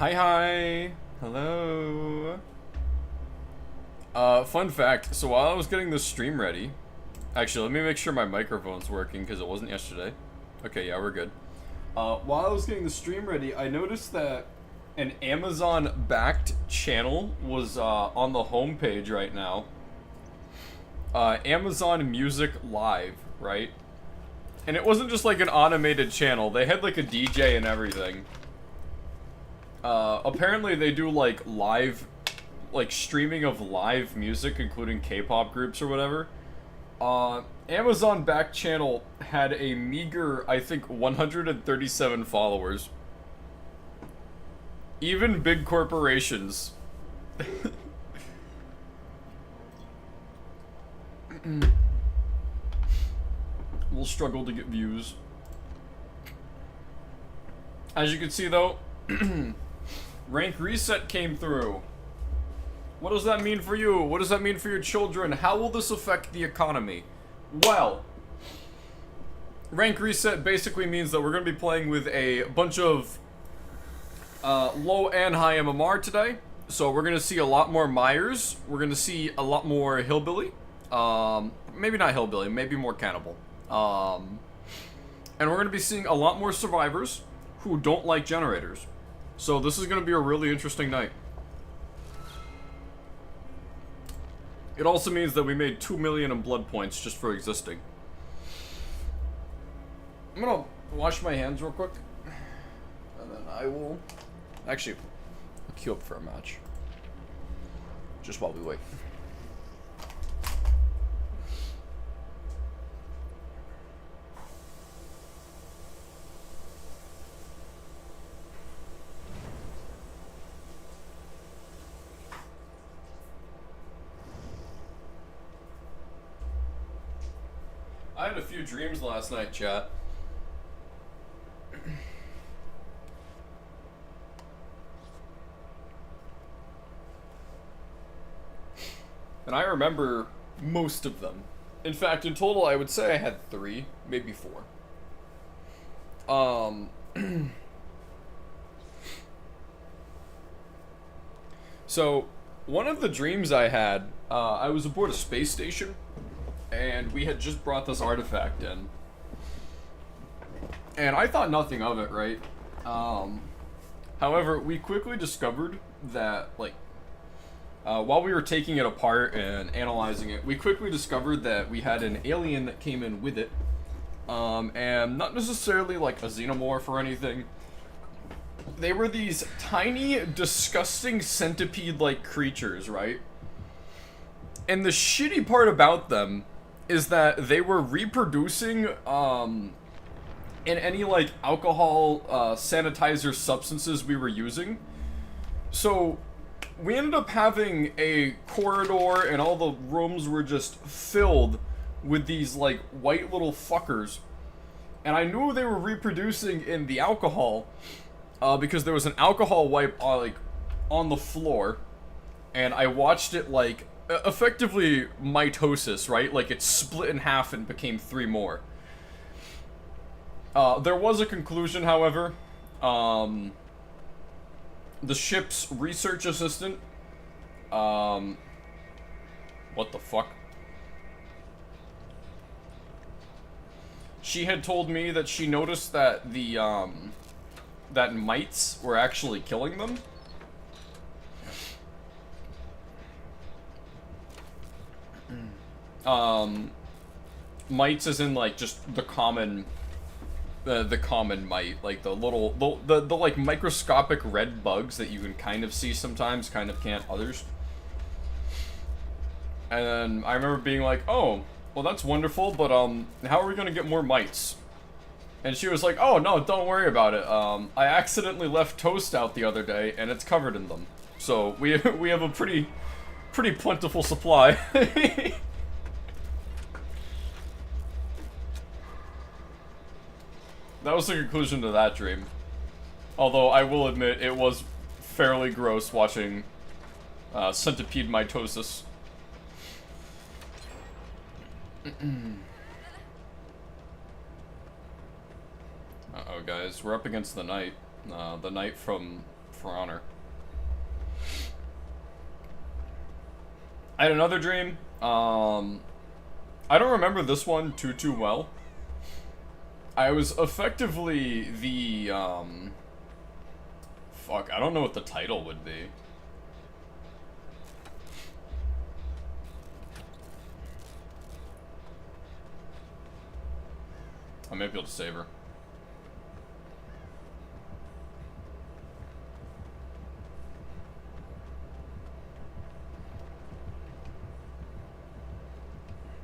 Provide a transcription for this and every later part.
Hi, hi. Hello. Fun fact. So while I was getting this stream ready, actually, let me make sure my microphone's working because it wasn't yesterday. Okay, yeah, we're good. While I was getting the stream ready, I noticed that an Amazon-backed channel was on the homepage right now. Amazon Music Live, right? And it wasn't just like an automated channel. They had like a DJ and everything. Apparently they do like live, like streaming of live music, including K-pop groups or whatever. Amazon back channel had a meager, I think, 137 followers. Even big corporations will struggle to get views. As you can see though, rank reset came through. What does that mean for you? What does that mean for your children? How will this affect the economy? Well, rank reset basically means that we're going to be playing with a bunch of low and high MMR today. So we're going to see a lot more Myers. We're going to see a lot more Hillbilly. Maybe not Hillbilly, maybe more Cannibal. And we're going to be seeing a lot more survivors who don't like generators. So this is going to be a really interesting night. It also means that we made 2 million in blood points just for existing. I'm gonna wash my hands real quick. And then I will... Actually, I'll queue up for a match. Just while we wait. I had a few dreams last night, chat. And I remember most of them. In fact, in total, I would say I had 3, maybe 4. So, one of the dreams I had, I was aboard a space station. And we had just brought this artifact in. And I thought nothing of it, right? However, we quickly discovered that, like, while we were taking it apart and analyzing it, we quickly discovered that we had an alien that came in with it. And not necessarily like a xenomorph or anything. They were these tiny, disgusting centipede-like creatures, right? And the shitty part about them is that they were reproducing in any like alcohol sanitizer substances we were using. So we ended up having a corridor and all the rooms were just filled with these like white little fuckers. And I knew they were reproducing in the alcohol because there was an alcohol wipe like on the floor, and I watched it like effectively mitosis, right? Like it split in half and became 3 more. There was a conclusion, however. The ship's research assistant, what the fuck? She had told me that she noticed that the, that mites were actually killing them. Mites as in like just the common mite, like the little the like microscopic red bugs that you can kind of see sometimes, kind of can't others. And then I remember being like, oh, well that's wonderful, but how are we gonna get more mites? And she was like, oh no, don't worry about it. I accidentally left toast out the other day and it's covered in them. So we have a pretty plentiful supply. That was the conclusion to that dream. Although I will admit it was fairly gross watching centipede mitosis. Uh-oh, guys, we're up against the knight. The knight from For honor. I had another dream. I don't remember this one too well. I was effectively the, fuck, I don't know what the title would be. I might be able to save her.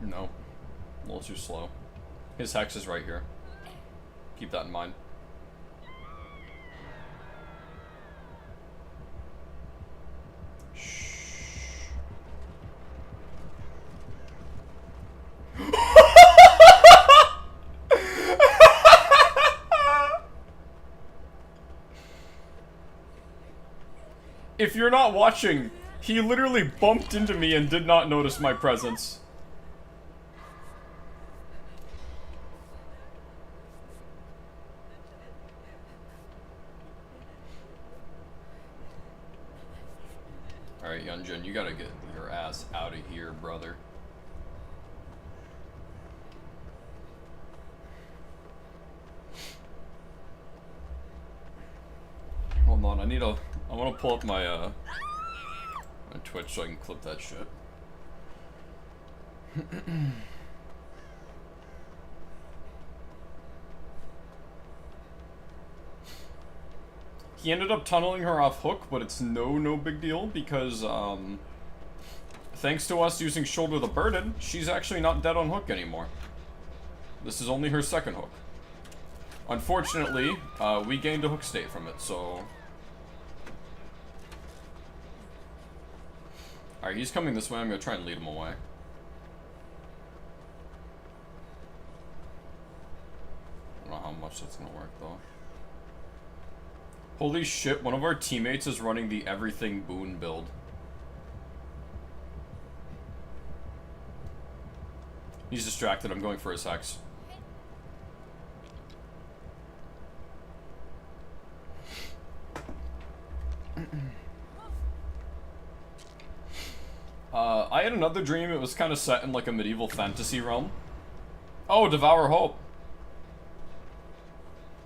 No. A little too slow. His hex is right here. Keep that in mind. Shh. If you're not watching, he literally bumped into me and did not notice my presence. Alright, Yunjin, you gotta get your ass out of here, brother. Hold on, I wanna pull up my, my Twitch so I can clip that shit. He ended up tunneling her off hook, but it's no big deal because, thanks to us using Shoulder the Burden, she's actually not dead on hook anymore. This is only her second hook. Unfortunately, we gained a hook state from it, so... Alright, he's coming this way. I'm gonna try and lead him away. I don't know how much that's gonna work, though. Holy shit, one of our teammates is running the everything boon build. He's distracted. I'm going for his hex. I had another dream. It was kind of set in like a medieval fantasy realm. Oh, Devour Hope.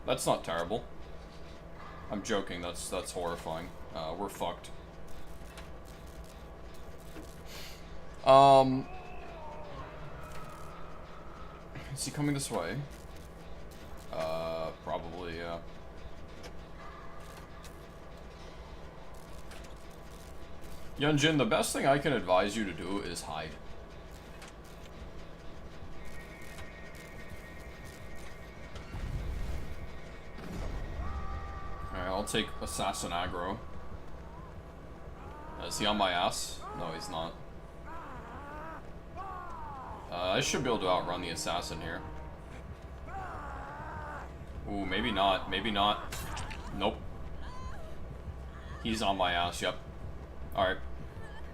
That's not terrible. I'm joking. That's horrifying. We're fucked. Is he coming this way? Probably, yeah. Yunjin, the best thing I can advise you to do is hide. Alright, I'll take Assassin aggro. Is he on my ass? No, he's not. I should be able to outrun the Assassin here. Ooh, maybe not. Maybe not. Nope. He's on my ass, yep. Alright.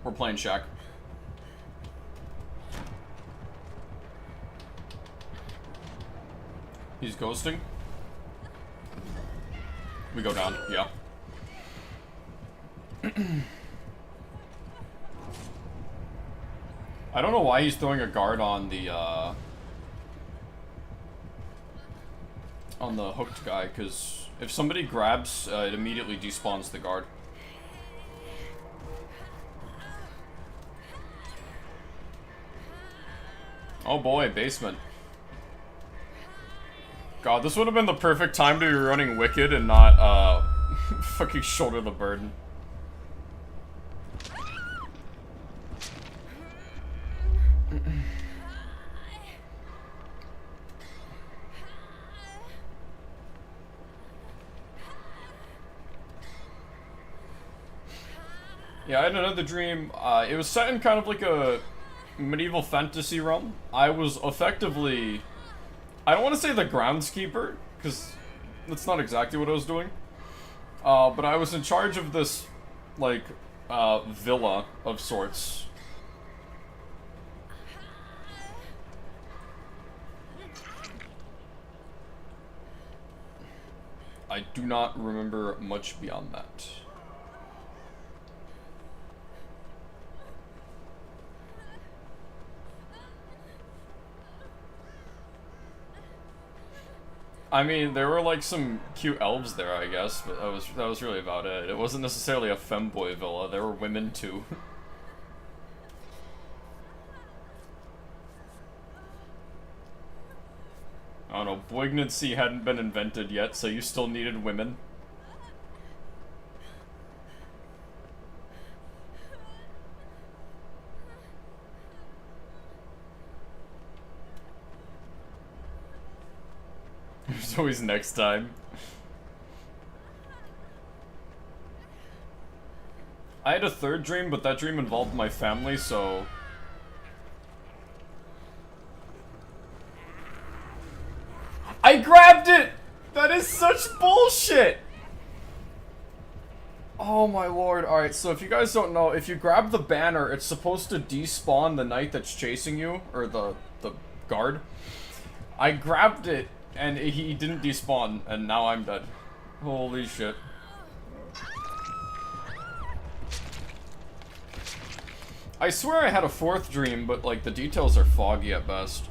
We're playing Shaq. He's ghosting. We go down, yeah. I don't know why he's throwing a guard on the hooked guy, because if somebody grabs, it immediately despawns the guard. Oh boy, basement. God, this would have been the perfect time to be running Wicked and not, fucking Shoulder the Burden. Yeah, I had another dream. It was set in kind of like a medieval fantasy realm. I was effectively... I don't want to say the groundskeeper, because that's not exactly what I was doing. But I was in charge of this, like, villa of sorts. I do not remember much beyond that. I mean, there were like some cute elves there, I guess, but that was really about it. It wasn't necessarily a femboy villa. There were women too. I don't know, poignancy hadn't been invented yet, so you still needed women. There's always next time. I had a third dream, but that dream involved my family, so... I grabbed it! That is such bullshit! Oh my lord. Alright, so if you guys don't know, if you grab the banner, it's supposed to despawn the knight that's chasing you, or the guard. I grabbed it, and he didn't despawn, and now I'm dead. Holy shit. I swear I had a fourth dream, but like the details are foggy at best.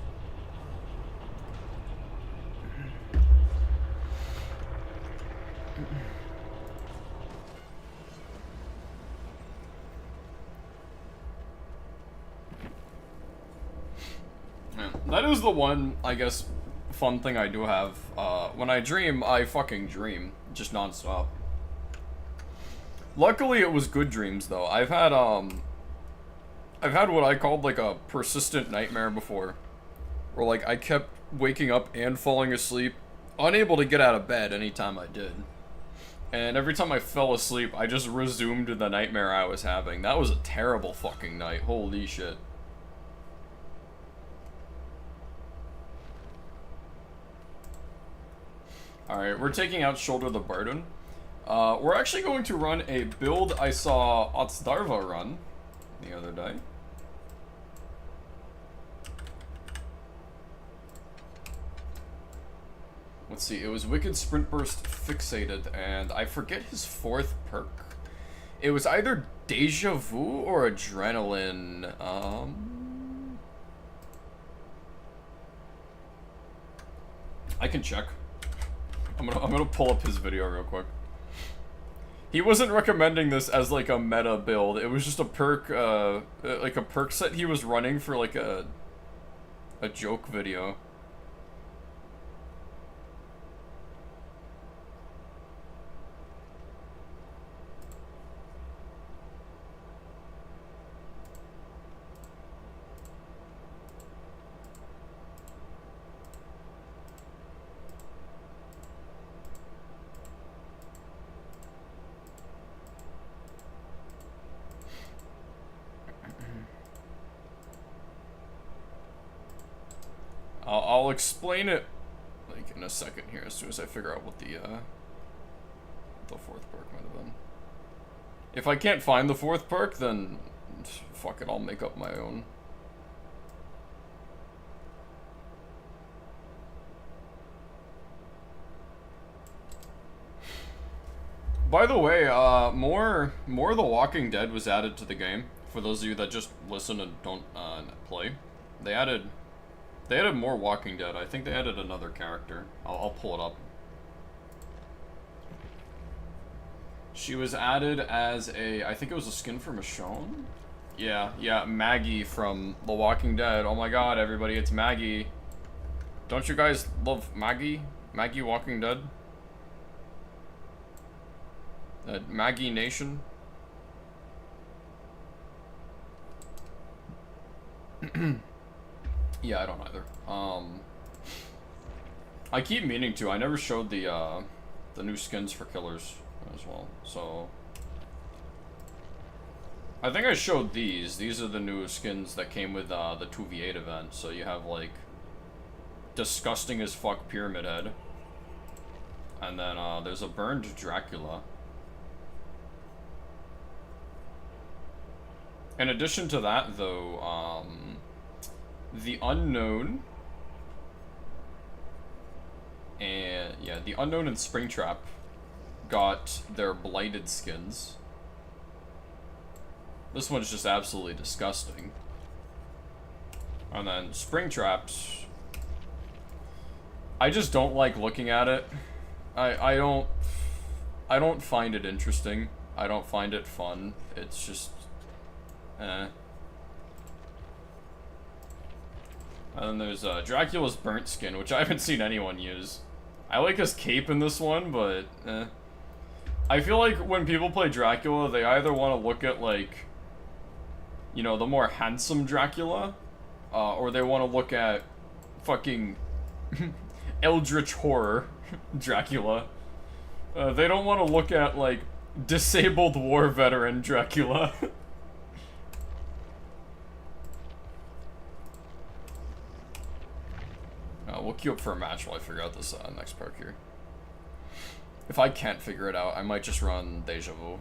Yeah, that is the one, I guess, fun thing I do have. When I dream, I fucking dream. Just non-stop. Luckily, it was good dreams, though. I've had what I called, like, a persistent nightmare before. Where, like, I kept waking up and falling asleep, unable to get out of bed anytime I did. And every time I fell asleep, I just resumed the nightmare I was having. That was a terrible fucking night. Holy shit. Alright, we're taking out Shoulder the Burden. We're actually going to run a build I saw Otsdarva run the other day. Let's see, it was Wicked Sprint Burst Fixated, and I forget his fourth perk. It was either Deja Vu or Adrenaline. I can check. I'm gonna pull up his video real quick. He wasn't recommending this as like a meta build. It was just a perk, like a perk set he was running for like a joke video. I'll explain it like in a second here as soon as I figure out what the fourth perk might have been. If I can't find the fourth perk, then fuck it, I'll make up my own. By the way, more The Walking Dead was added to the game. For those of you that just listen and don't play, they added more Walking Dead. I think they added another character. I'll pull it up. She was added as I think it was a skin for Michonne? Yeah, Maggie from The Walking Dead. Oh my god, everybody, it's Maggie. Don't you guys love Maggie? Maggie Walking Dead? Maggie Nation? Yeah, I don't either. I keep meaning to. I never showed the new skins for killers as well. So I think I showed these. These are the new skins that came with the 2v8 event. So you have like disgusting as fuck Pyramid Head, and then there's a burned Dracula. In addition to that, though, the Unknown, and yeah, the Unknown and Springtrap got their blighted skins. This one's just absolutely disgusting. And then Springtraps, I just don't like looking at it. I don't find it interesting. I don't find it fun. It's just eh. And then there's Dracula's burnt skin, which I haven't seen anyone use. I like his cape in this one, but eh. I feel like when people play Dracula, they either want to look at, like, you know, the more handsome Dracula, or they want to look at fucking eldritch horror Dracula. They don't want to look at, like, disabled war veteran Dracula. We'll queue up for a match while I figure out this next perk here. If I can't figure it out, I might just run Deja Vu.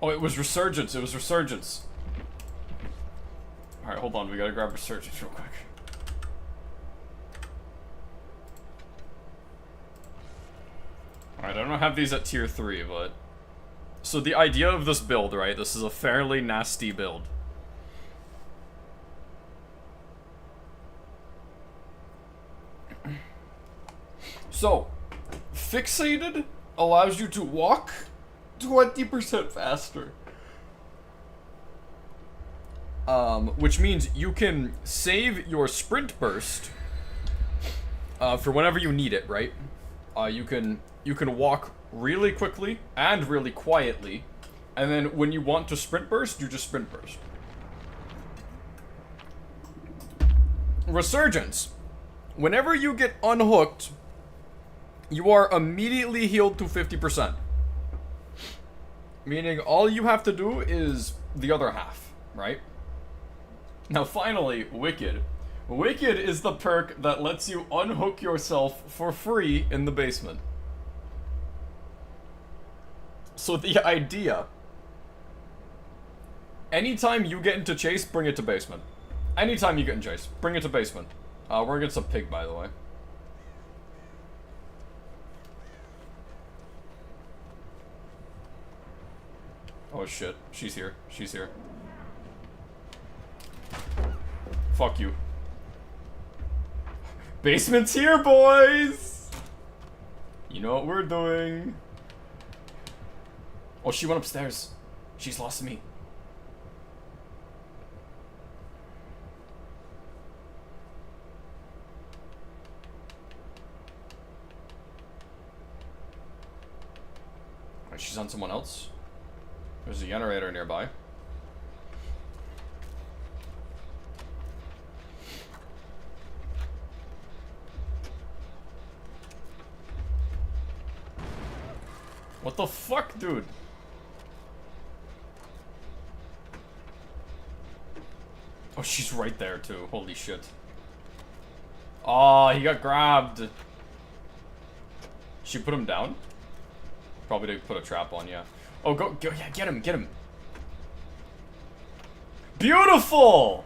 Oh, it was Resurgence. It was Resurgence. Alright, hold on. We gotta grab Resurgence real quick. Alright, I don't have these at tier 3, but... So the idea of this build, right? This is a fairly nasty build. So, Fixated allows you to walk 20% faster. Which means you can save your sprint burst for whenever you need it, right? You can walk really quickly and really quietly, and then when you want to sprint burst, you just sprint burst. Resurgence. Whenever you get unhooked, you are immediately healed to 50%. Meaning all you have to do is the other half, right? Now finally, Wicked. Wicked is the perk that lets you unhook yourself for free in the basement. So the idea, anytime you get into chase, bring it to basement. Anytime you get in chase, bring it to basement. We're against a pig, by the way. Oh shit, she's here. She's here. Fuck you. Basement's here, boys! You know what we're doing. Oh, she went upstairs. She's lost me. Alright, she's on someone else. There's a generator nearby. What the fuck, dude? Oh, she's right there, too. Holy shit. Oh, he got grabbed. She put him down? Probably did put a trap on, yeah. Oh, go, yeah, get him, get him. Beautiful!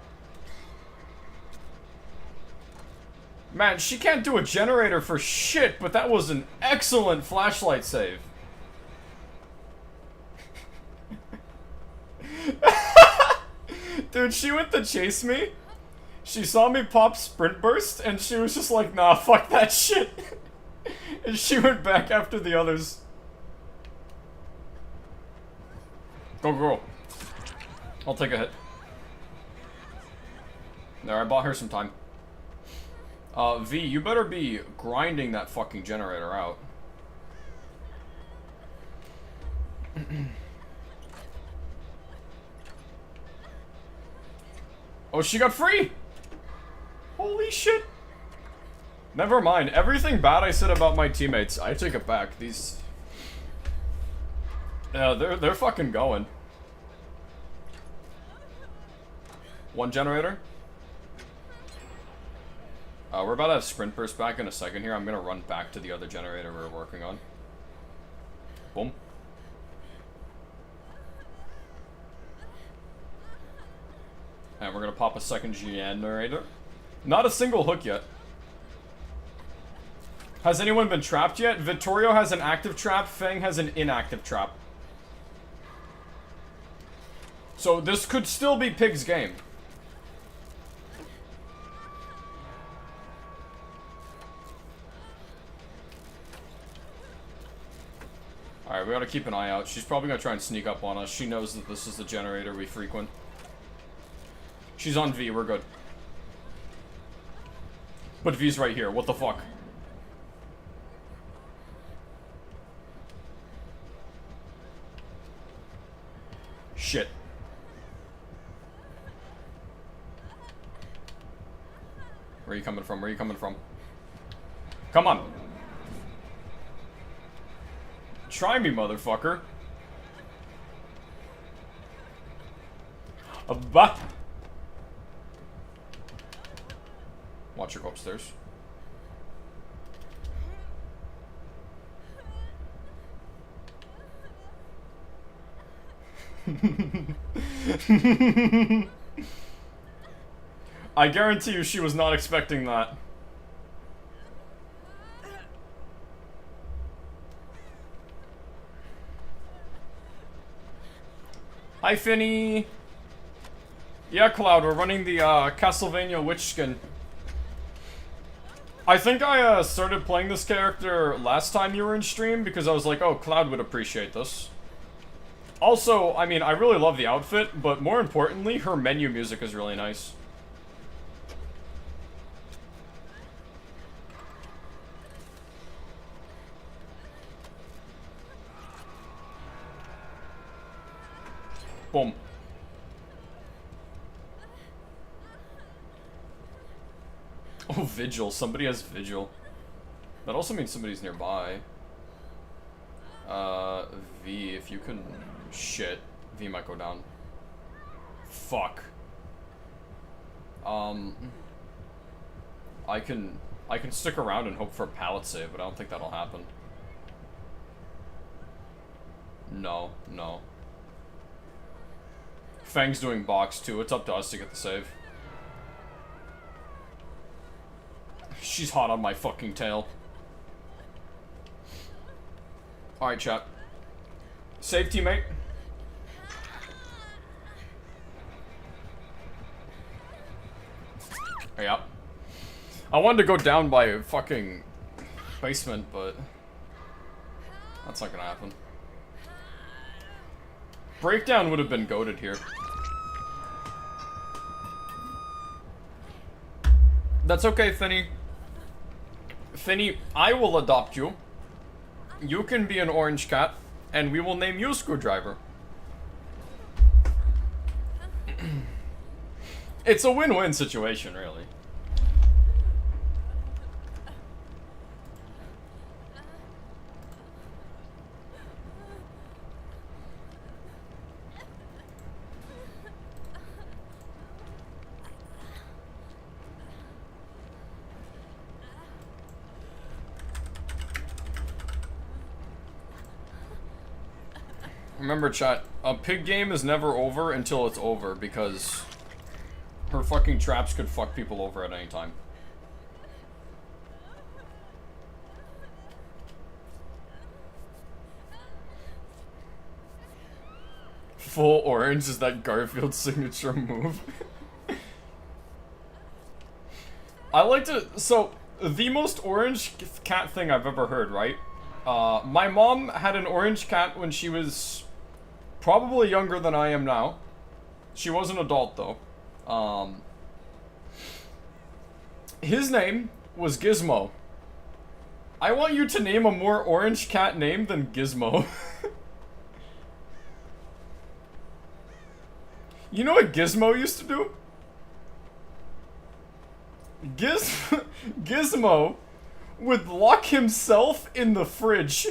Man, she can't do a generator for shit, but that was an excellent flashlight save. Dude, she went to chase me. She saw me pop sprint burst, and she was just like, nah, fuck that shit. And she went back after the others. Go, girl. I'll take a hit. There, I bought her some time. V, you better be grinding that fucking generator out. Oh, she got free! Holy shit! Never mind. Everything bad I said about my teammates, I take it back. These... Yeah, they're fucking going. One generator. We're about to have sprint burst back in a second here. I'm gonna run back to the other generator we're working on. Boom. And we're gonna pop a second generator. Not a single hook yet. Has anyone been trapped yet? Vittorio has an active trap. Fang has an inactive trap. So this could still be Pig's game. Alright, we gotta keep an eye out. She's probably gonna try and sneak up on us. She knows that this is the generator we frequent. She's on V, we're good. But V's right here, what the fuck? Shit. Where are you coming from? Where are you coming from? Come on. Try me, motherfucker. Bah. Watch her go upstairs. I guarantee you she was not expecting that. Hi, Finny. Yeah, Cloud, we're running the Castlevania Witch skin. I think I started playing this character last time you were in stream because I was like, oh, Cloud would appreciate this. Also, I mean, I really love the outfit, but more importantly, her menu music is really nice. Boom. Oh, Vigil. Somebody has Vigil. That also means somebody's nearby. V, if you can... Shit. V might go down. Fuck. I can stick around and hope for a pallet save, but I don't think that'll happen. No, no. Fang's doing box too. It's up to us to get the save. She's hot on my fucking tail. Alright, chat. Save, teammate. Yeah. I wanted to go down by a fucking basement, but that's not gonna happen. Breakdown would have been goated here. That's okay, Finny. Finny, I will adopt you. You can be an orange cat, and we will name you Screwdriver. It's a win-win situation, really. Remember, chat, a pig game is never over until it's over, because her fucking traps could fuck people over at any time. Full orange is that Garfield signature move. I like to... So, the most orange cat thing I've ever heard, right? My mom had an orange cat when she was probably younger than I am now. She was an adult, though. His name was Gizmo. I want you to name a more orange cat name than Gizmo. You know what Gizmo used to do? Gizmo would lock himself in the fridge.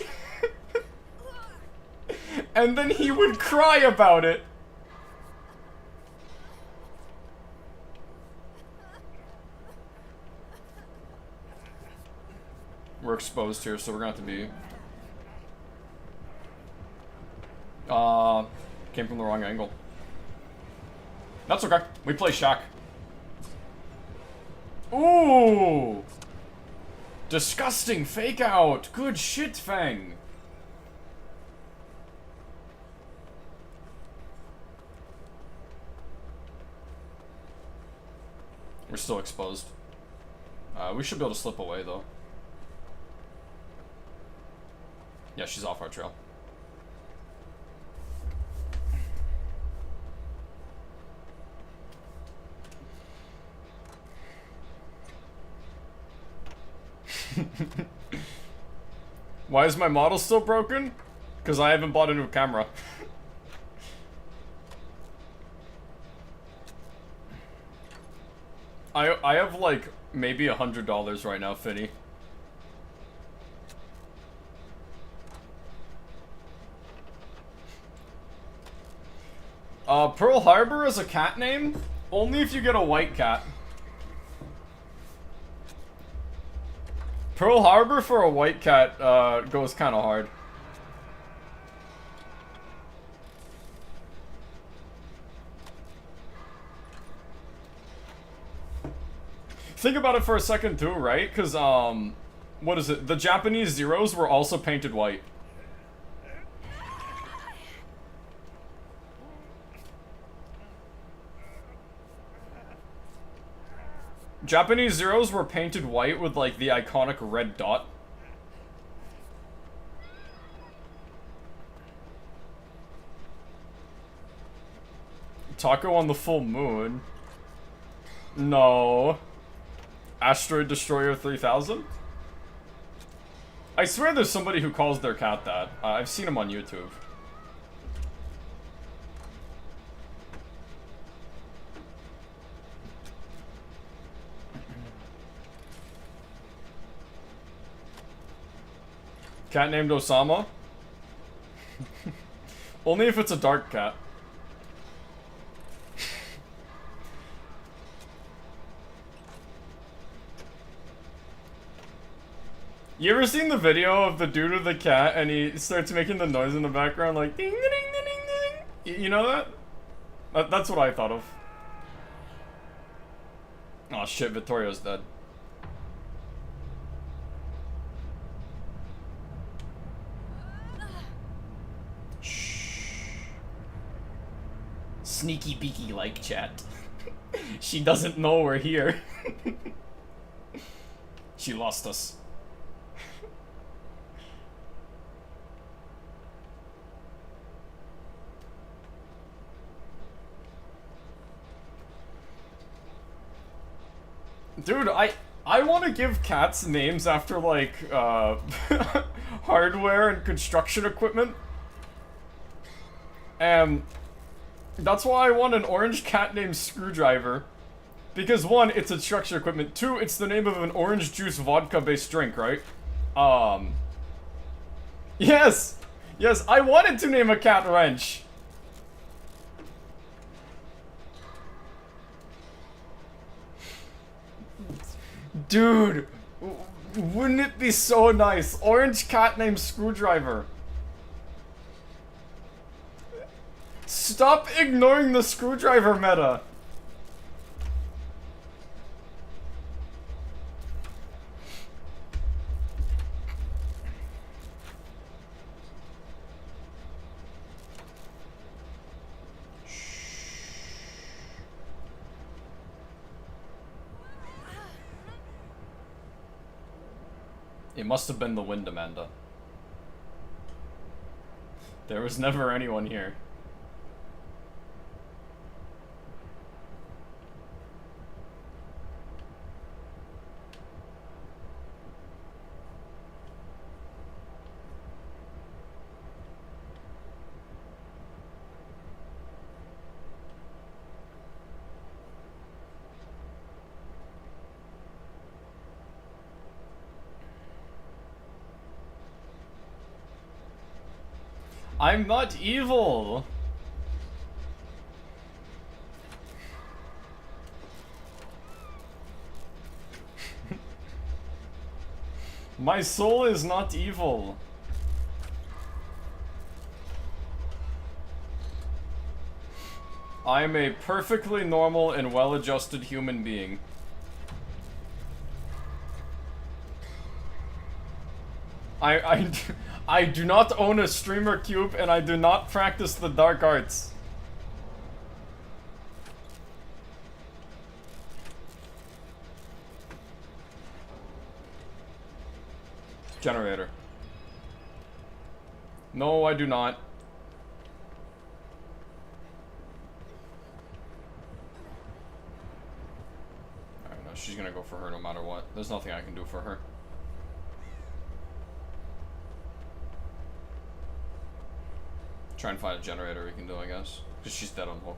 And then he would cry about it. We're exposed here, so we're gonna have to be... Came from the wrong angle. That's okay. We play Shaq. Ooh! Disgusting fake out. Good shit, Fang. We're still exposed. We should be able to slip away, though. Yeah, she's off our trail. Why is my model still broken? Because I haven't bought a new camera. I have like maybe $100 right now, Finny. Pearl Harbor is a cat name? Only if you get a white cat. Pearl Harbor for a white cat goes kind of hard. Think about it for a second too, right? Because, what is it? The Japanese Zeros were also painted white. Japanese Zeros were painted white with, like, the iconic red dot. Taco on the full moon? No. Asteroid Destroyer 3000? I swear there's somebody who calls their cat that. I've seen him on YouTube. Cat named Osama? Only if it's a dark cat. You ever seen the video of the dude with the cat and he starts making the noise in the background like ding ding ding ding ding? You know that? That's what I thought of. Oh shit, Vittorio's dead. Sneaky beaky like chat. She doesn't know we're here. She lost us. Dude, I want to give cats names after, like, hardware and construction equipment. And that's why I want an orange cat named Screwdriver. Because, one, it's a structure equipment. Two, it's the name of an orange juice vodka-based drink, right? Yes! Yes, I wanted to name a cat Wrench. Dude, wouldn't it be so nice? Orange cat named Screwdriver. Stop ignoring the Screwdriver meta. It must have been the wind, Amanda. There was never anyone here. I'm not evil! My soul is not evil. I am a perfectly normal and well-adjusted human being. I do not own a streamer cube, and I do not practice the dark arts. Generator. No, I do not. Alright, no, she's gonna go for her no matter what. There's nothing I can do for her. Try and find a generator we can do, I guess. Because she's dead on hook.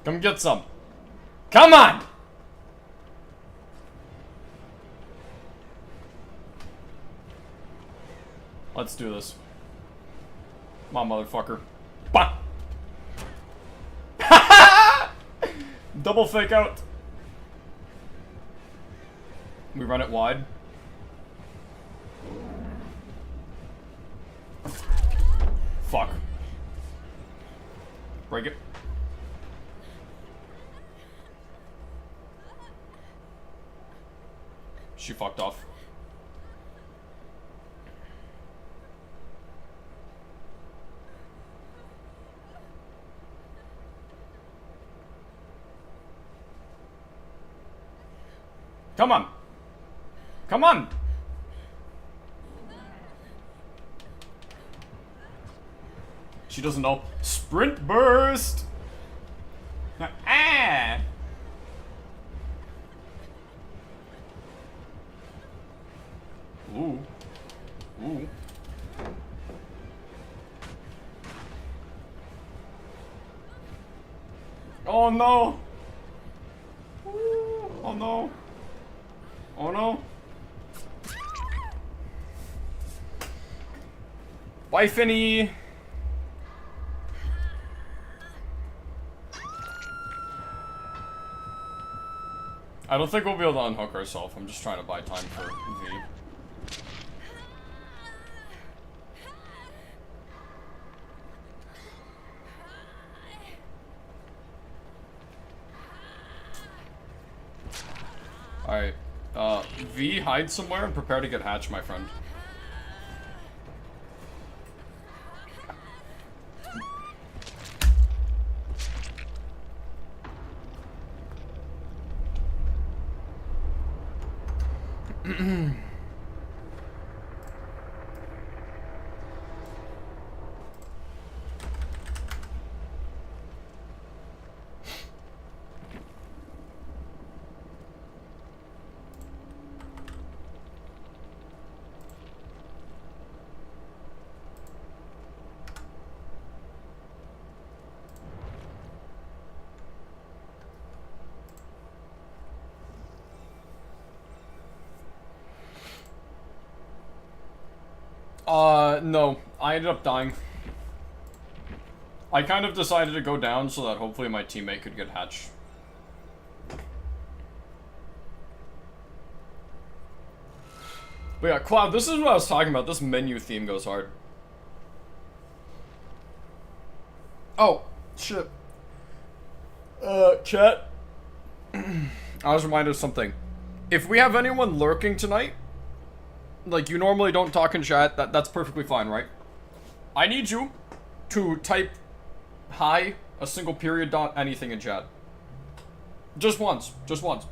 Come get some. Come on! Let's do this. Come on, motherfucker. Bah! Double fake out. We run it wide. Fuck. Break it. She fucked off. Come on. Come on. She doesn't know. Sprint burst. Ah. Ooh. Ooh. Oh no. Ooh. Oh no. Oh no. Bye, Finny. I don't think we'll be able to unhook ourselves. I'm just trying to buy time for V. Alright. V, hide somewhere and prepare to get hatched, my friend. No. I ended up dying. I kind of decided to go down so that hopefully my teammate could get hatched. But yeah, Cloud, this is what I was talking about. This menu theme goes hard. Oh, shit. Chat. I was reminded of something. If we have anyone lurking tonight, like, you normally don't talk in chat, that's perfectly fine, right? I need you to type hi, a single period, dot, anything in chat. Just once. Just once.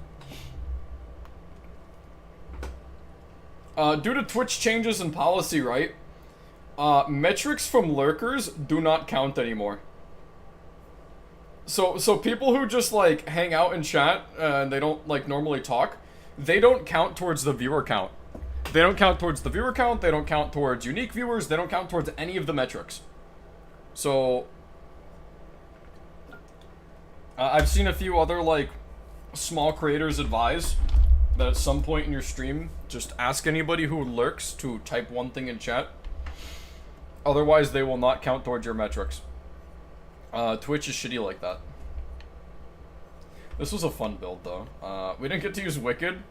Due to Twitch changes in policy, right? Metrics from lurkers do not count anymore. So people who just, like, hang out in chat, and they don't, like, normally talk, they don't count towards the viewer count. They don't count towards the viewer count, they don't count towards unique viewers, they don't count towards any of the metrics. So, I've seen a few other, like, small creators advise that at some point in your stream, just ask anybody who lurks to type one thing in chat. Otherwise, they will not count towards your metrics. Twitch is shitty like that. This was a fun build though. We didn't get to use Wicked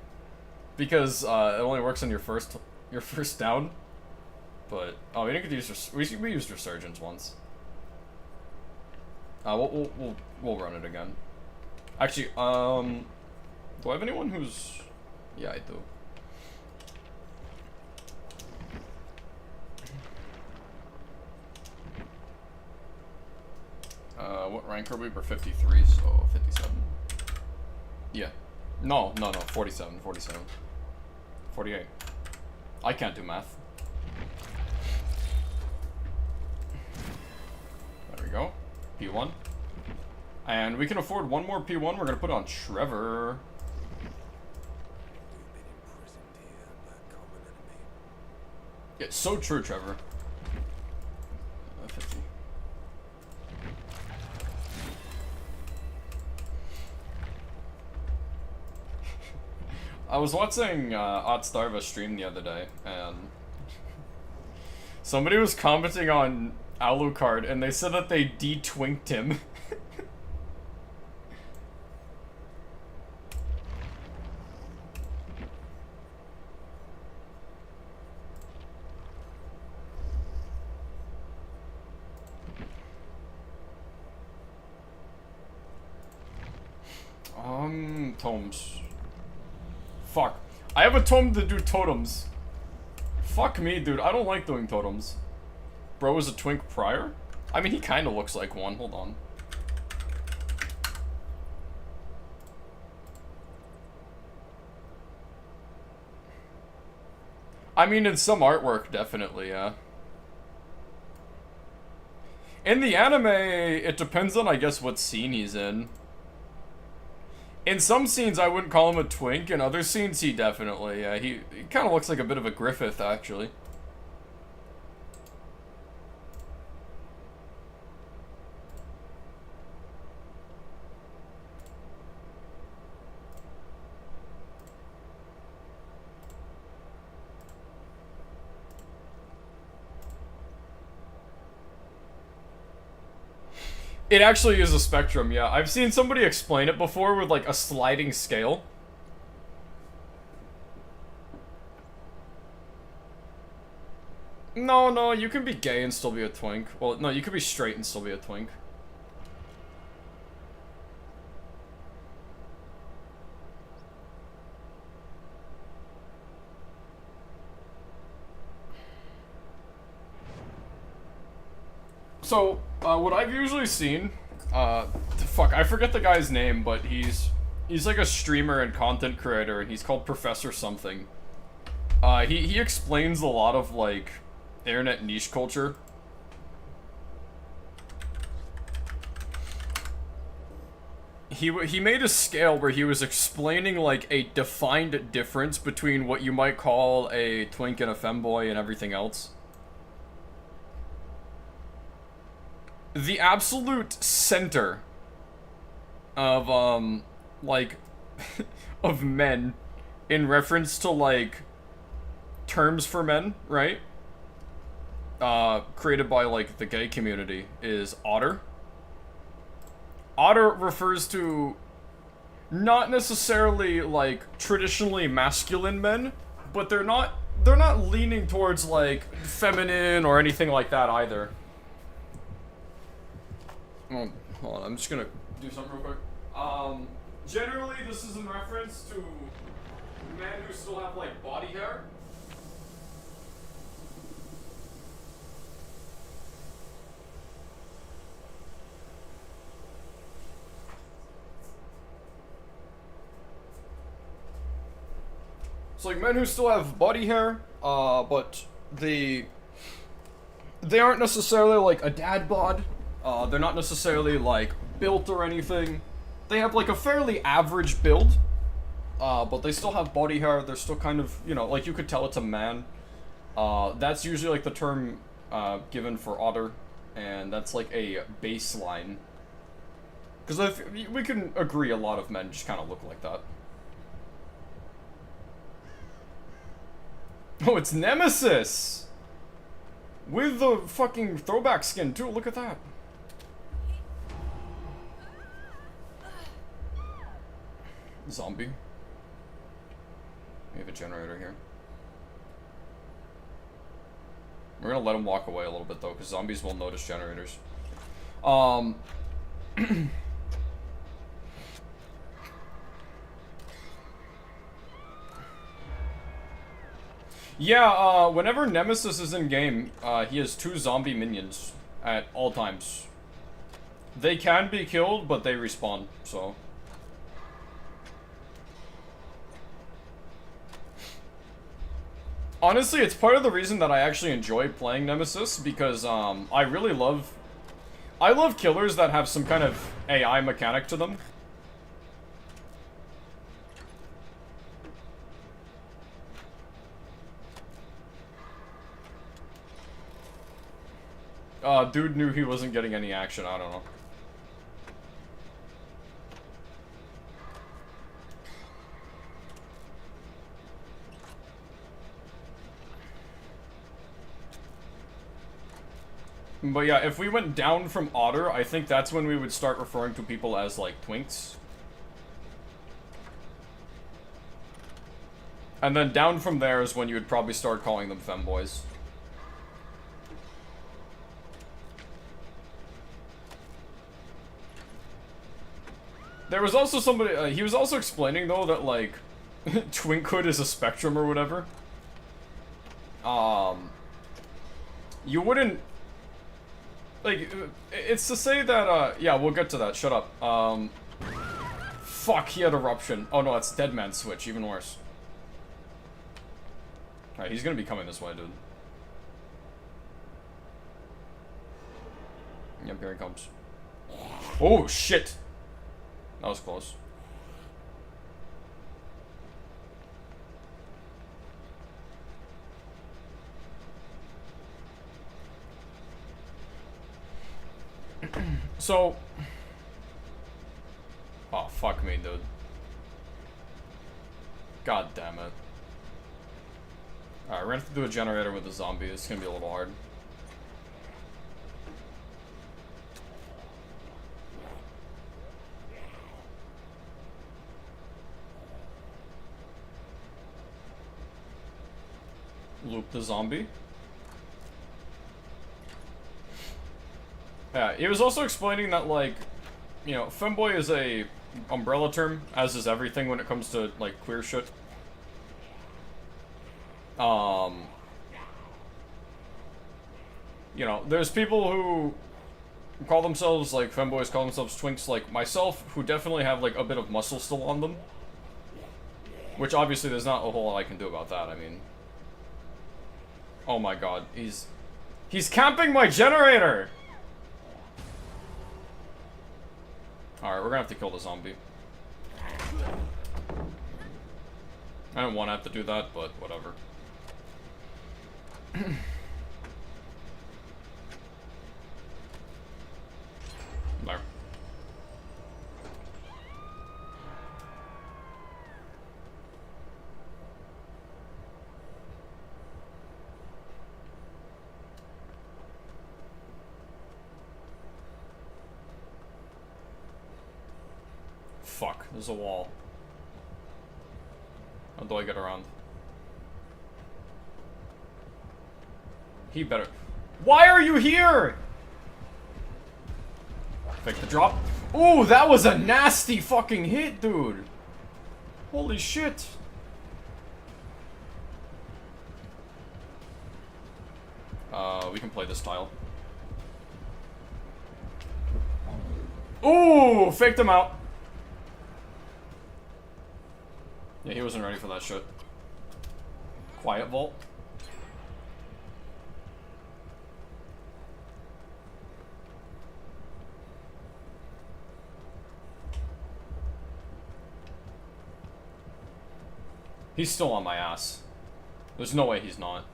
because it only works on your first down. But oh, we didn't get to use we used Resurgence once. We'll run it again. Actually, do I have anyone who's? Yeah, I do. What rank are we? We're 53, so 57. Yeah. No, 47, 48. I can't do math. There we go. P1. And we can afford one more P1. We're gonna put on Trevor. Yeah, so true, Trevor. 50. I was watching Otstarva stream the other day, and somebody was commenting on Alucard, and they said that they de-twinked him. Tomes. Fuck. I have a tome to do totems. Fuck me, dude. I don't like doing totems. Bro is a twink prior? I mean, he kind of looks like one. Hold on. I mean, in some artwork, definitely, yeah. In the anime, it depends on, I guess, what scene he's in. In some scenes, I wouldn't call him a twink. In other scenes, he definitely, yeah. He kind of looks like a bit of a Griffith, actually. It actually is a spectrum, yeah. I've seen somebody explain it before with, like, a sliding scale. No, you can be gay and still be a twink. Well, no, you could be straight and still be a twink. So, what I've usually seen, fuck, I forget the guy's name, but he's like a streamer and content creator, and he's called Professor something. He explains a lot of, like, internet niche culture. He made a scale where he was explaining, like, a defined difference between what you might call a twink and a femboy and everything else. The absolute center of, like, of men in reference to, like, terms for men, right? Created by, like, the gay community is otter. Otter refers to not necessarily, like, traditionally masculine men, but they're not leaning towards, like, feminine or anything like that either. Oh, hold on, I'm just gonna do something real quick. Generally, this is in reference to men who still have, like, body hair. It's like men who still have body hair, but they aren't necessarily, like, a dad bod. They're not necessarily, like, built or anything. They have, like, a fairly average build, but they still have body hair. They're still kind of, you know, like, you could tell it's a man. That's usually, like, the term given for otter, and that's, like, a baseline. Because we can agree a lot of men just kind of look like that. Oh, it's Nemesis! With the fucking throwback skin, too. Look at that. Zombie. We have a generator here. We're gonna let him walk away a little bit though, because zombies will notice generators. Yeah, whenever Nemesis is in game, he has 2 zombie minions at all times. They can be killed, but they respawn, so. Honestly, it's part of the reason that I actually enjoy playing Nemesis, because, I love killers that have some kind of AI mechanic to them. Dude knew he wasn't getting any action, I don't know. But yeah, if we went down from Otter, I think that's when we would start referring to people as, like, twinks. And then down from there is when you would probably start calling them femboys. There was also somebody, he was also explaining, though, that, like, twinkhood is a spectrum or whatever. You wouldn't... Like, it's to say that, yeah, we'll get to that, shut up. Fuck, he had eruption. Oh no, it's Dead Man's Switch, even worse. Alright, he's gonna be coming this way, dude. Yep, here he comes. Oh, shit! That was close. So... Oh, fuck me, dude. God damn it. Alright, we're gonna have to do a generator with a zombie. It's gonna be a little hard. Loop the zombie. Yeah, he was also explaining that, like, you know, femboy is a umbrella term, as is everything when it comes to, like, queer shit. You know, there's people who call themselves, like, femboys, call themselves twinks, like myself, who definitely have, like, a bit of muscle still on them. Which, obviously, there's not a whole lot I can do about that, I mean... Oh my god, he's camping my generator! Alright, we're gonna have to kill the zombie. I don't want to have to do that, but whatever. There. Fuck, there's a wall. How do I get around? He better... Why are you here?! Fake the drop. Ooh, that was a nasty fucking hit, dude! Holy shit! We can play this tile. Ooh, faked him out. Yeah, he wasn't ready for that shit. Quiet vault. He's still on my ass. There's no way he's not.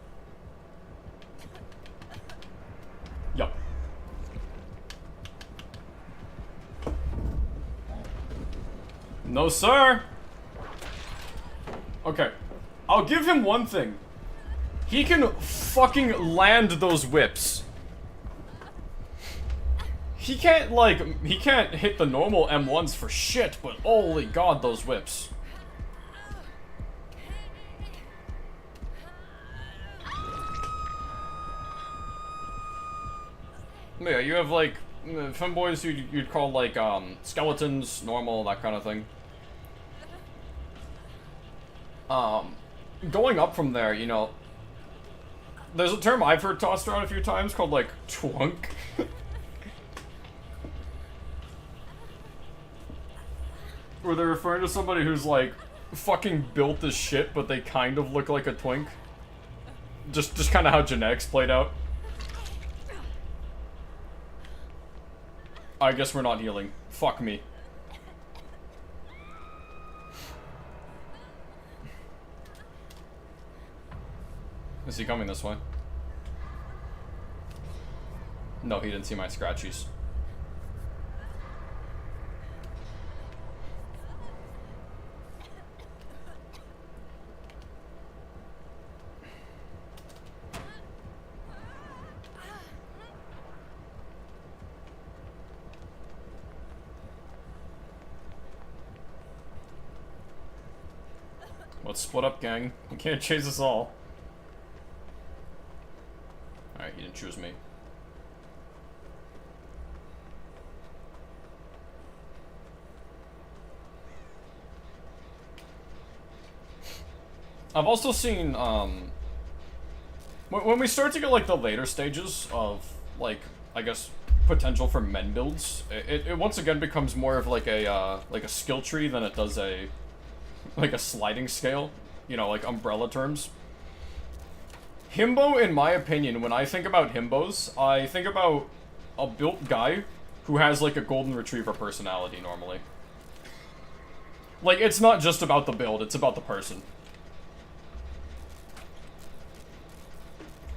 Yup. No, sir! Okay. I'll give him one thing. He can fucking land those whips. he can't, like, he can't hit the normal M1s for shit, but holy god, those whips. Yeah, you have, like, femboys you'd call, like, skeletons, normal, that kind of thing. Going up from there, you know, there's a term I've heard tossed around a few times called, like, twunk. Where they're referring to somebody who's, like, fucking built as shit, but they kind of look like a twink. Just kind of how genetics played out. I guess we're not healing. Fuck me. Is he coming this way? No, he didn't see my scratchies. Let's split up, gang. You can't chase us all. Alright, he didn't choose me. I've also seen, when we start to get, like, the later stages of, like, I guess, potential for men builds, it once again becomes more of, like a skill tree than it does like a sliding scale, you know, like umbrella terms. Himbo, in my opinion, when I think about himbos, I think about a built guy who has, like, a golden retriever personality, normally. Like, it's not just about the build, it's about the person.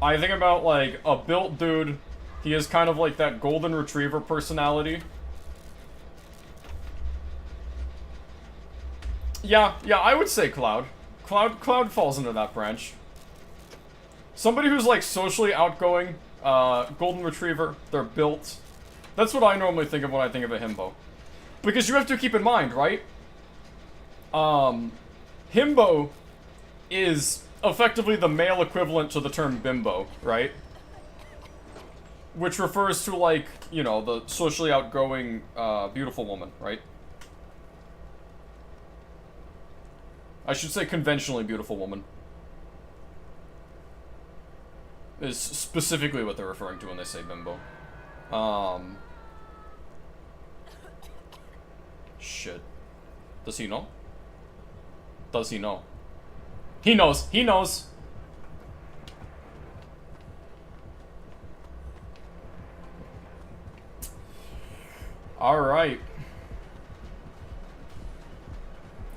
I think about, like, a built dude, he is kind of like that golden retriever personality. Yeah, I would say Cloud. Cloud falls into that branch. Somebody who's, like, socially outgoing, golden retriever, they're built. That's what I normally think of when I think of a himbo. Because you have to keep in mind, right? Himbo is effectively the male equivalent to the term bimbo, right? Which refers to, like, you know, the socially outgoing, beautiful woman, right? I should say conventionally beautiful woman. Is specifically what they're referring to when they say bimbo. Shit. Does he know? Does he know? He knows. He knows. Alright.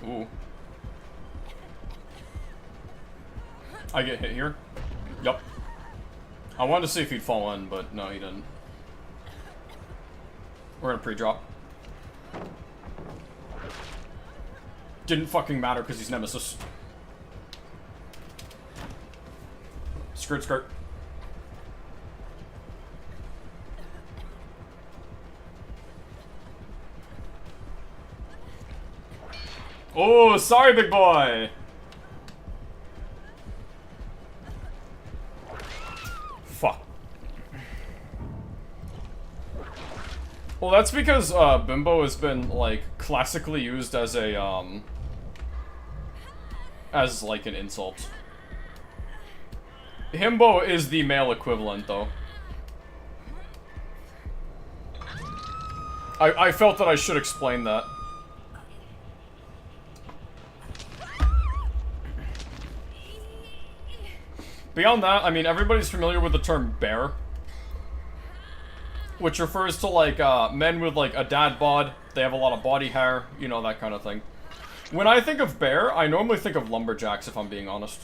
Ooh. I get hit here? Yup. I wanted to see if he'd fall in, but no, he didn't. We're gonna pre-drop. Didn't fucking matter because he's Nemesis. Skirt. Oh, sorry, big boy. Fuck. Well, that's because, bimbo has been, like, classically used as a, as, like, an insult. Himbo is the male equivalent, though. I felt that I should explain that. Beyond that, I mean, everybody's familiar with the term bear. Which refers to, like, men with, like, a dad bod. They have a lot of body hair, you know, that kind of thing. When I think of bear, I normally think of lumberjacks, if I'm being honest.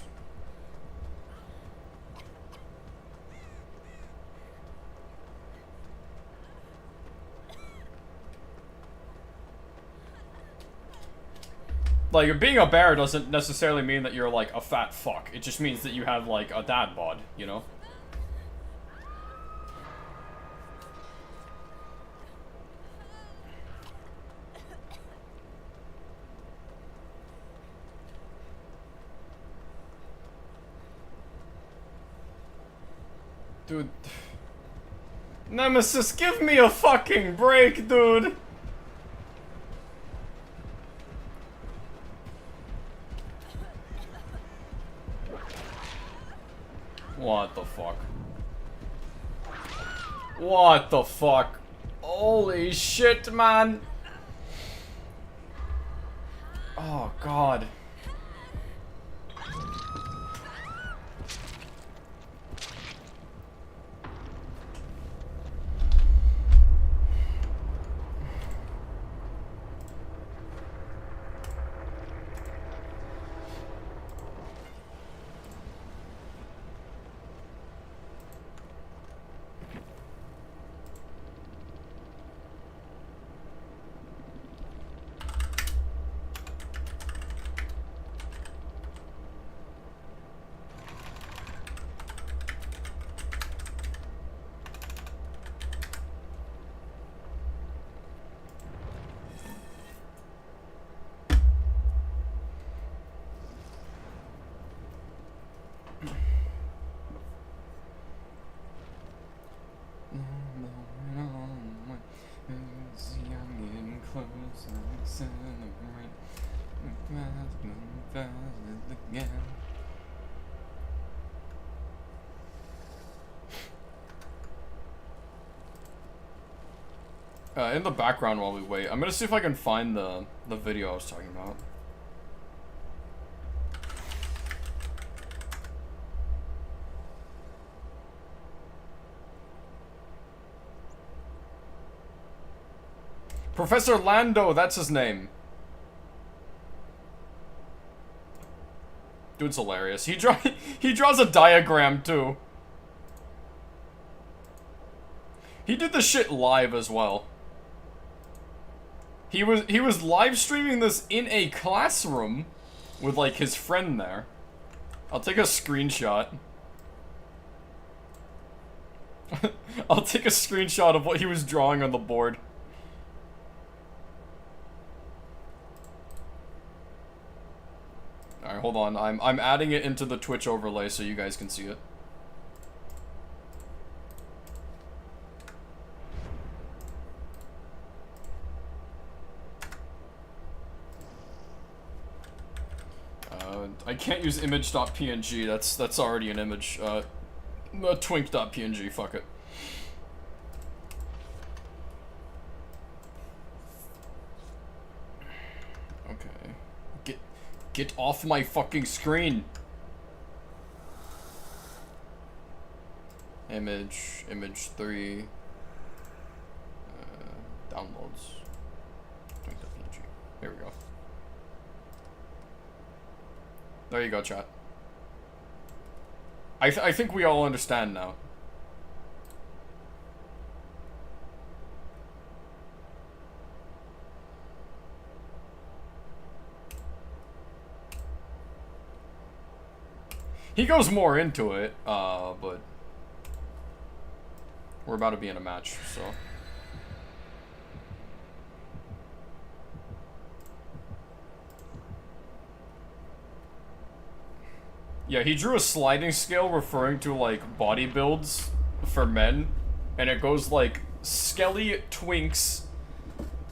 Like, being a bear doesn't necessarily mean that you're, like, a fat fuck. It just means that you have, like, a dad bod, you know? Dude. Nemesis, give me a fucking break, dude! What the fuck? What the fuck? Holy shit, man! Oh, God. In the background while we wait, I'm gonna see if I can find the video I was talking about. Professor Lando, that's his name. Dude's hilarious. He draws a diagram too. He did the shit live as well. He was live streaming this in a classroom with like his friend there. I'll take a screenshot. I'll take a screenshot of what he was drawing on the board. Alright, hold on. I'm adding it into the Twitch overlay so you guys can see it. I can't use image.png, that's already an image. Twink.png, fuck it. Okay. Get off my fucking screen! Image 3. Downloads. Twink.png. Here we go. There you go, chat. I think we all understand now. He goes more into it, but we're about to be in a match, so. Yeah, he drew a sliding scale referring to, like, body builds for men. And it goes, like, skelly, twinks,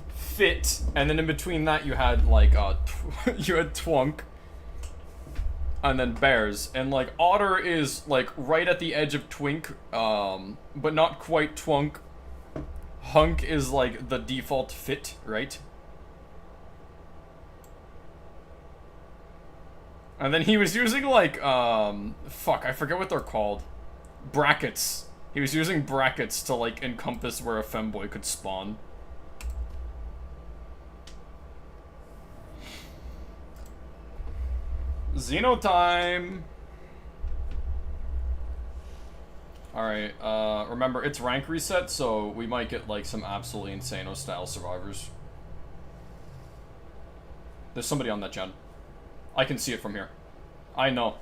fit, and then in between that you had, like, you had twunk. And then bears. And, like, otter is, like, right at the edge of twink, but not quite twunk. Hunk is, like, the default fit, right? And then he was using, like, fuck, I forget what they're called. Brackets. He was using brackets to, like, encompass where a femboy could spawn. Xeno time! Alright, remember, it's rank reset, so we might get, like, some absolutely insano-style survivors. There's somebody on that gen. I can see it from here. I know.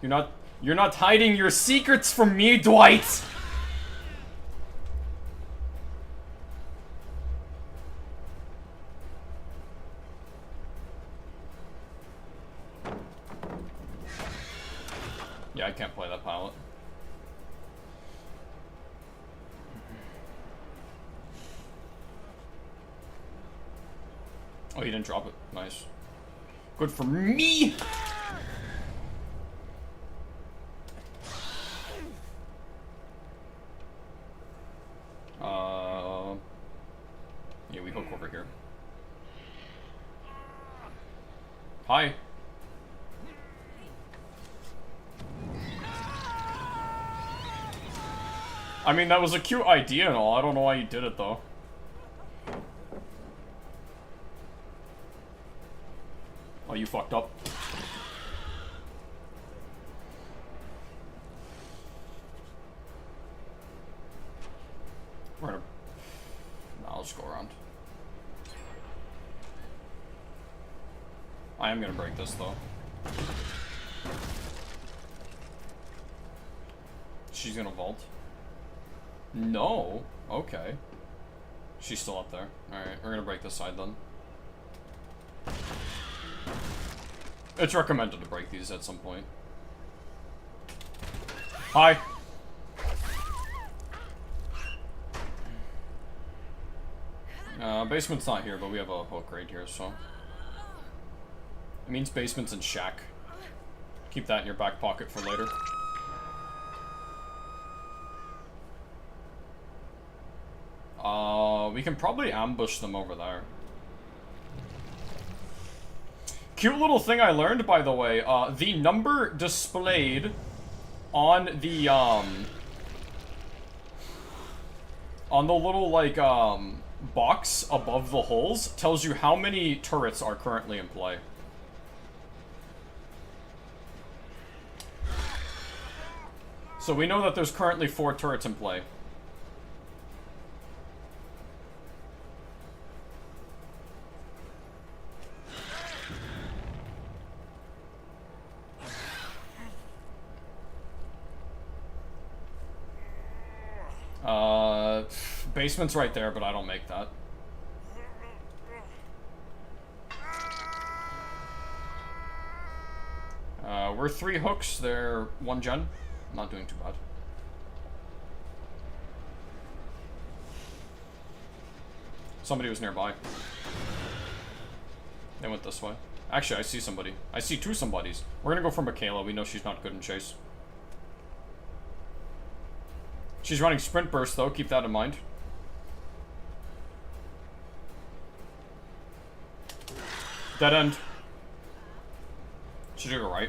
You're not hiding your secrets from me, Dwight! Yeah, I can't play that pilot. Oh, you didn't drop it. Nice. Good for me! Yeah, we hook over here. Hi. I mean, that was a cute idea and all. I don't know why you did it, though. Oh, you fucked up. We're gonna... No, I'll just go around. I am gonna break this, though. She's gonna vault. No. Okay. She's still up there. Alright, we're gonna break this side, then. It's recommended to break these at some point. Hi. Basement's not here, but we have a hook right here, so... It means basement's in shack. Keep that in your back pocket for later. We can probably ambush them over there. Cute little thing I learned, by the way. The number displayed on the little, like, box above the holes tells you how many turrets are currently in play. So we know that there's currently 4 turrets in play. Basement's right there, but I don't make that. We're 3 hooks, they're 1 gen. Not doing too bad. Somebody was nearby. They went this way. Actually, I see somebody. I see 2 somebodies. We're gonna go for Michaela. We know she's not good in chase. She's running sprint burst, though. Keep that in mind. Dead end. Should you go right?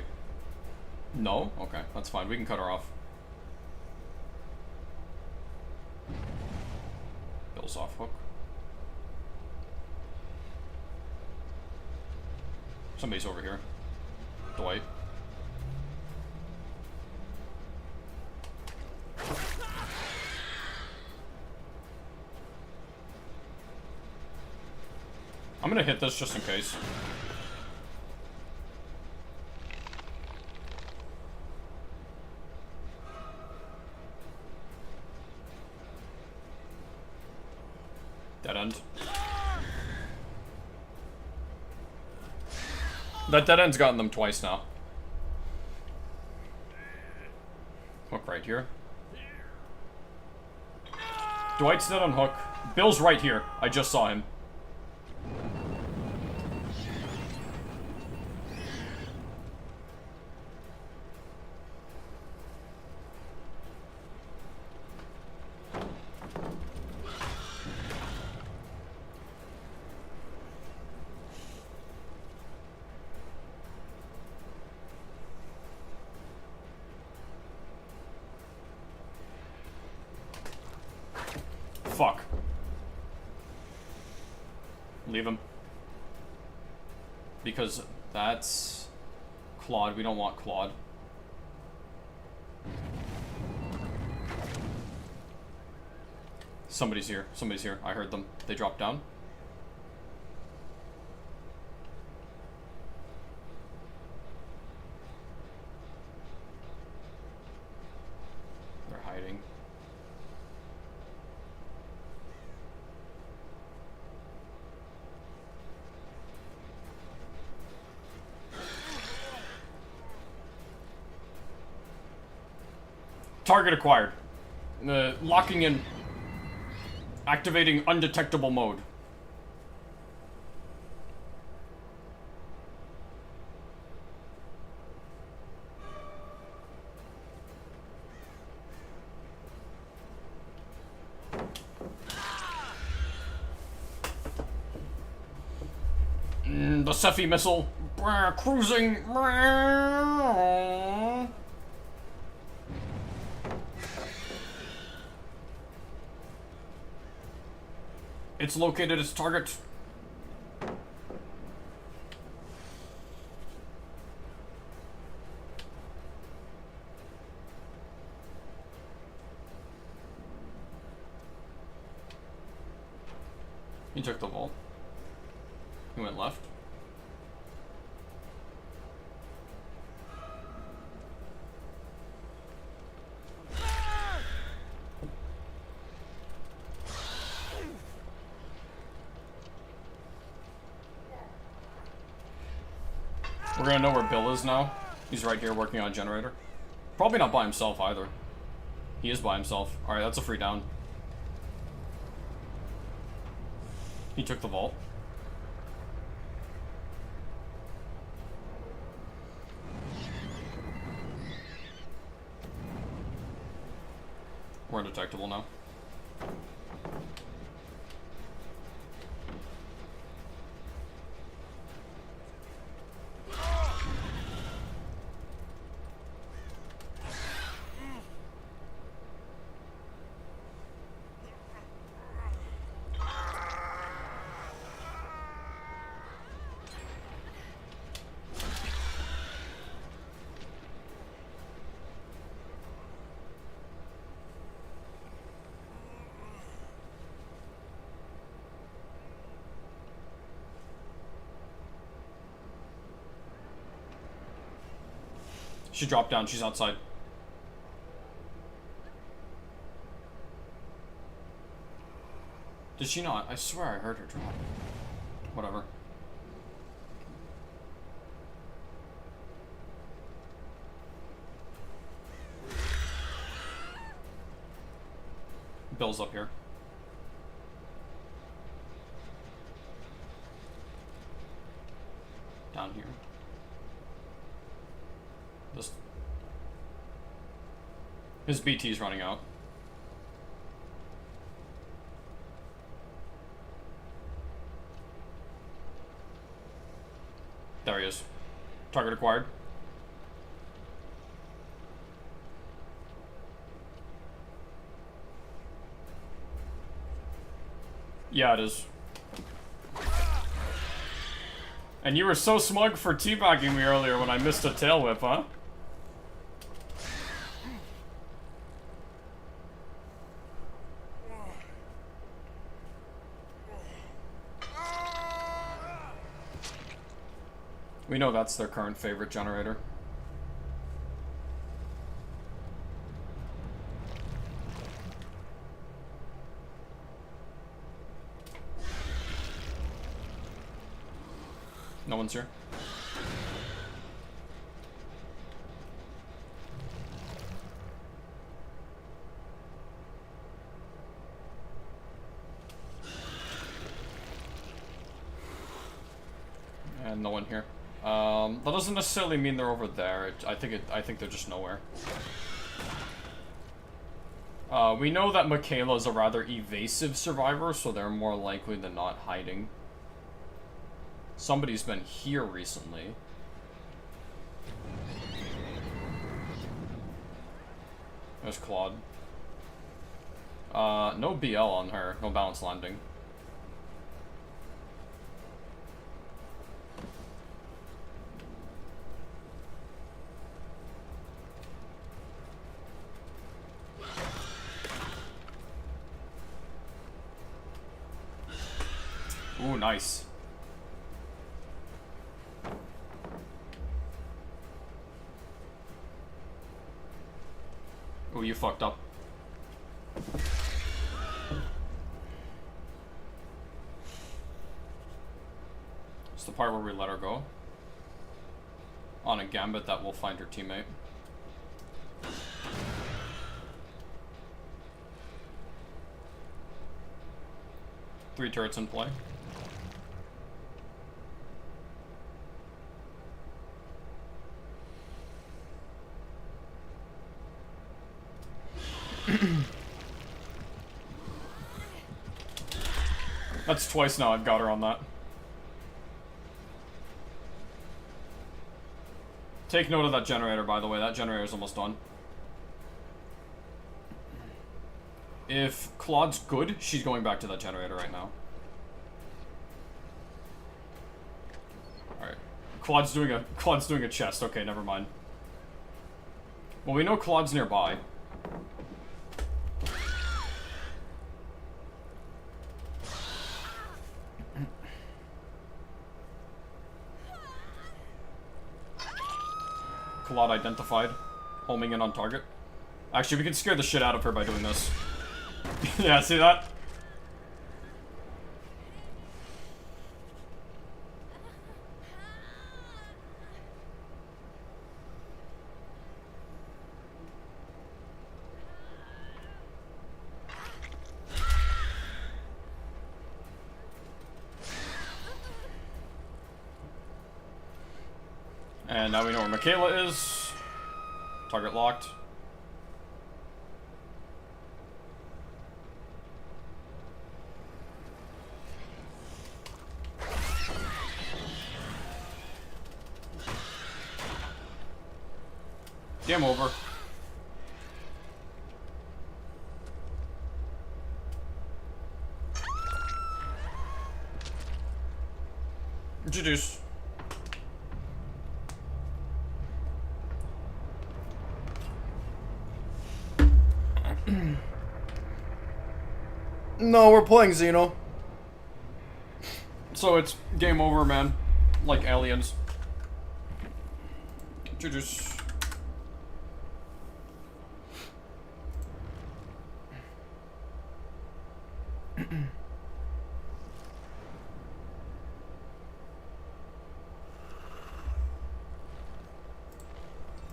No? Okay, that's fine. We can cut her off. Bill's off hook. Somebody's over here. Dwight. I'm gonna hit this just in case. Dead end. That dead end's gotten them twice now. Hook right here. Dwight's dead on hook. Bill's right here. I just saw him. Fuck. Leave him. Because that's Claude. We don't want Claude. Somebody's here. Somebody's here. I heard them. They dropped down. They're hiding. Target acquired. Locking in. Activating undetectable mode. the Cephi missile. Cruising. It's located its target. He took the vault. He went left. We're gonna know where Bill is now. He's right here working on a generator. Probably not by himself either. He is by himself. Alright, that's a free down. He took the vault. We're undetectable now. She dropped down. She's outside. Did she not? I swear I heard her drop. Whatever. Bill's up here. Down here. His BT's running out. There he is. Target acquired. Yeah, it is. And you were so smug for teabagging me earlier when I missed a tail whip, huh? We know that's their current favorite generator. No one's here. And no one here. That doesn't necessarily mean they're over there. I think they're just nowhere. We know that Michaela is a rather evasive survivor, so they're more likely than not hiding. Somebody's been here recently. There's Claude. No BL on her. No balance landing. Ooh, nice. Ooh, you fucked up. It's the part where we let her go. On a gambit that will find her teammate. Three turrets in play. That's twice now I've got her on that. Take note of that generator, by the way. That generator's almost done. If Claude's good, she's going back to that generator right now. Alright. Claude's doing a chest. Okay, never mind. Well, we know Claude's nearby. Claude identified. Homing in on target. Actually, we can scare the shit out of her by doing this. Yeah, see that? And now we know where Michaela is. Target locked. Game over. Introduce. No, we're playing Xeno. So it's game over, man. Like aliens. Introduce.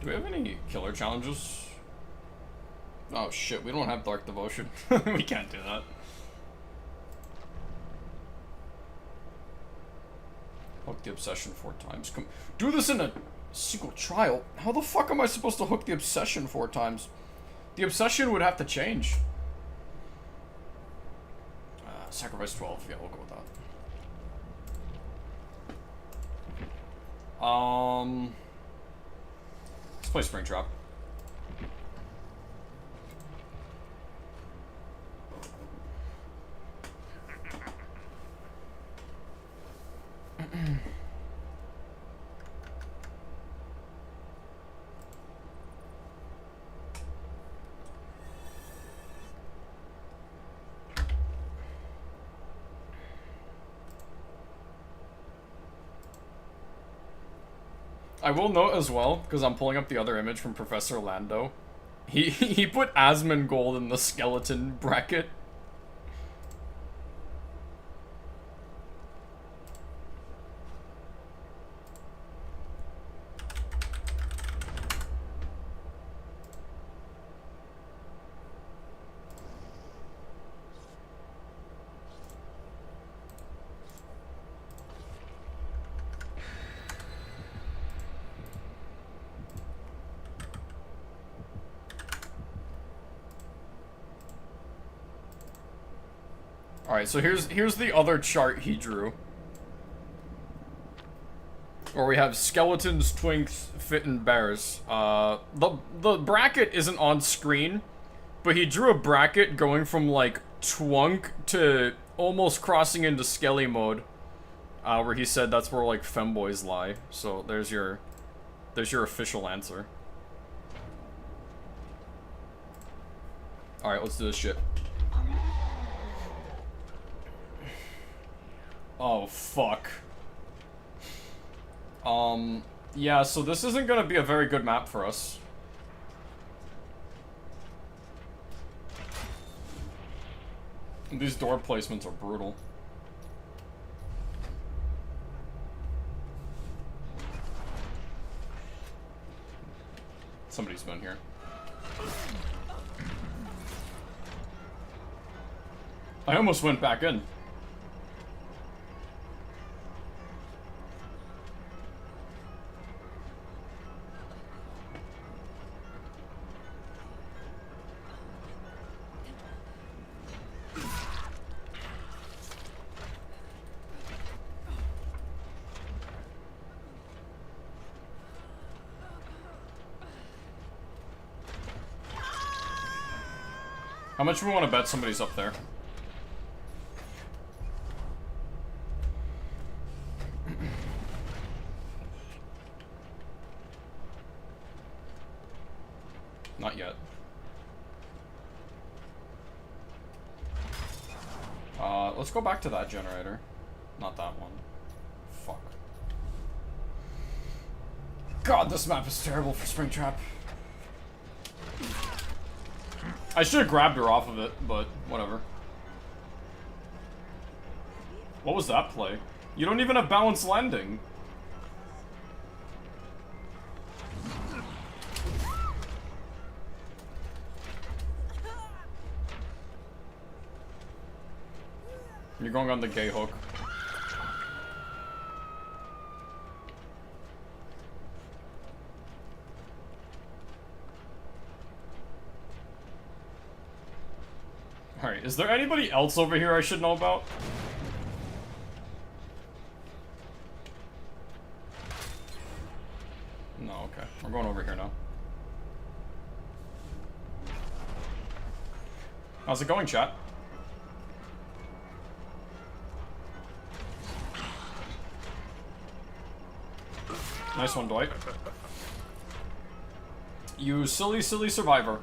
Do we have any killer challenges? Oh shit, we don't have Dark Devotion. We can't do that. Hook the Obsession 4 times. Come, do this in a single trial? How the fuck am I supposed to hook the Obsession 4 times? The Obsession would have to change. Sacrifice 12. Yeah, we'll go with that. Let's play Springtrap. I will note as well, because I'm pulling up the other image from Professor Lando. He put Asmongold in the skeleton bracket. Alright, so here's the other chart he drew. Where we have skeletons, twinks, fit, and bears. The bracket isn't on screen, but he drew a bracket going from like twunk to almost crossing into skelly mode. Where he said that's where like femboys lie. So there's your official answer. Alright, let's do this shit. Oh, fuck. Yeah, so this isn't gonna be a very good map for us. These door placements are brutal. Somebody's been here. I almost went back in. How much do we want to bet somebody's up there? Not yet. Let's go back to that generator. Not that one. Fuck. God, this map is terrible for Springtrap. I should have grabbed her off of it, but whatever. What was that play? You don't even have balanced landing. You're going on the gay hook. Alright, is there anybody else over here I should know about? No, okay. We're going over here now. How's it going, chat? Nice one, Dwight. You silly, silly survivor.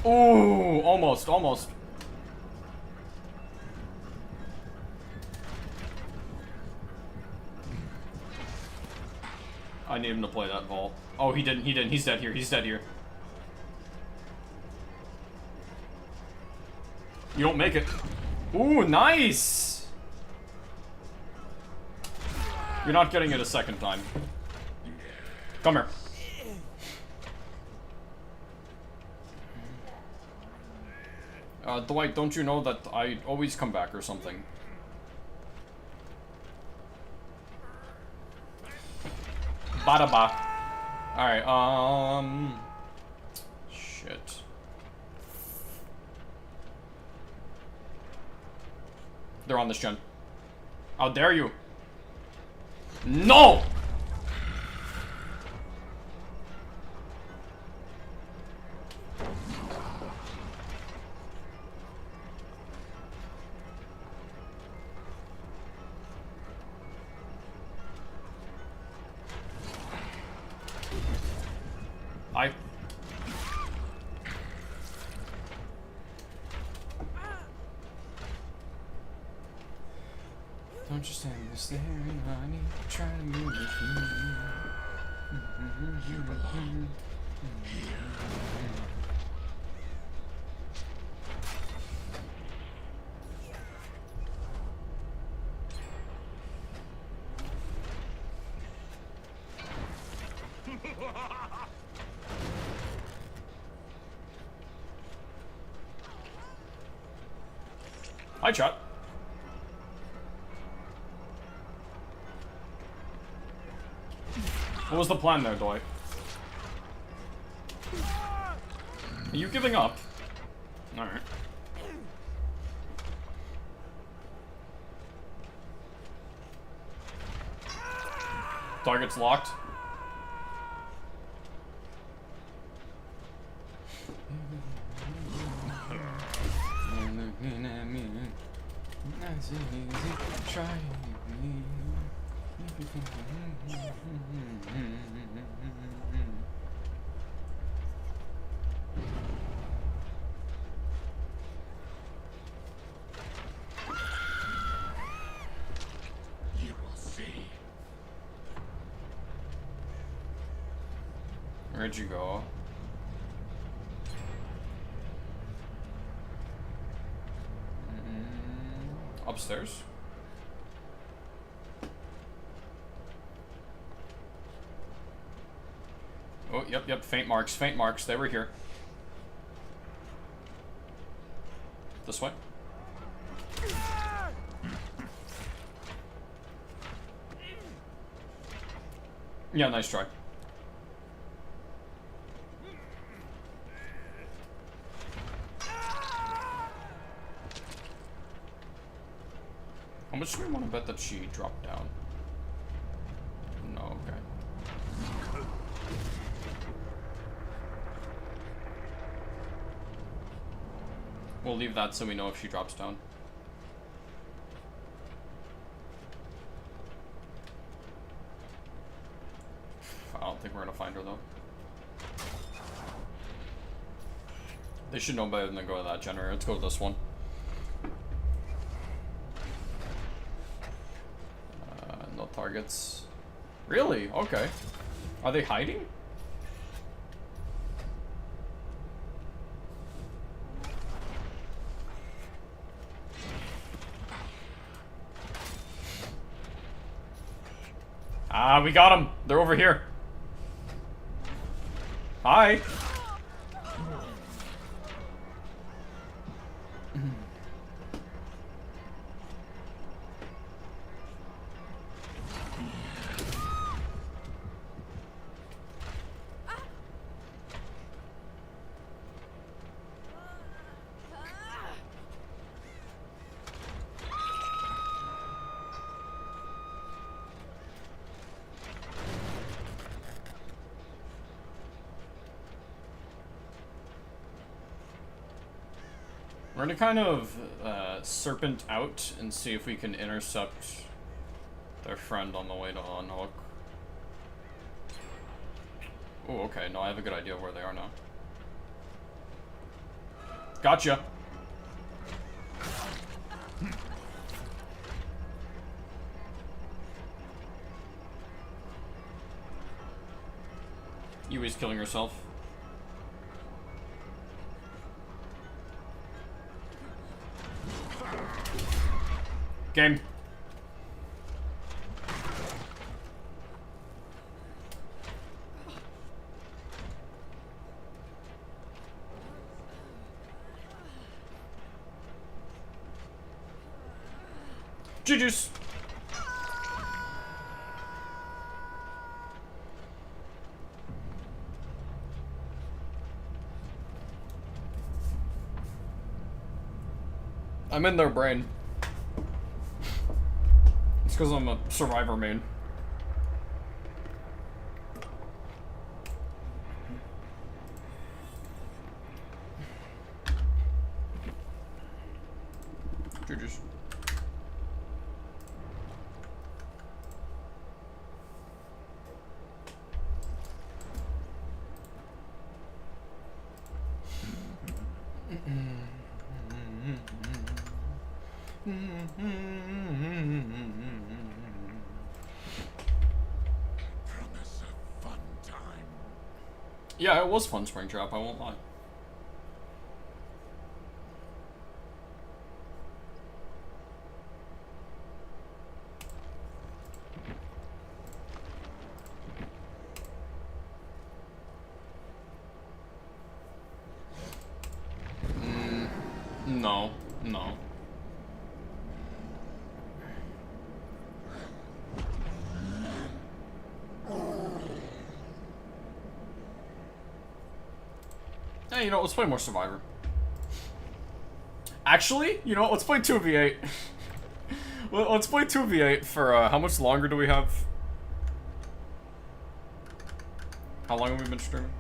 Ooh, almost, almost. I need him to play that vault. Oh, he didn't, He's dead here, he's dead here. You don't make it. Ooh, nice! You're not getting it a second time. Come here. Dwight, don't you know that I always come back or something? Bada ba. Alright, shit. They're on this gen. How dare you? No! Don't you stand there, honey, try to move with me. Hi, chat. What was the plan there, Dwight? Are you giving up? Alright. Target's locked. You will see. Where'd you go? Upstairs. Oh, yep, faint marks, they were here. This way. Yeah, nice try. How much do we want to bet that she dropped down? No, okay. We'll leave that so we know if she drops down. I don't think we're gonna find her though. They should know better than to go to that generator. Let's go to this one. No targets. Really? Okay. Are they hiding? Ah, we got them. They're over here. Hi. We're gonna kind of serpent out and see if we can intercept their friend on the way to unhook. Oh, okay. No, I have a good idea of where they are now. Gotcha. Yui's killing herself. Game. GG's. I'm in their brain. It's because I'm a survivor main. GG's. Promise a fun time. Yeah, it was fun, Springtrap, I won't lie. No, no. Hey, you know, let's play more Survivor. Actually, you know what, let's play 2v8. Let's play 2v8 for, how much longer do we have? How long have we been streaming?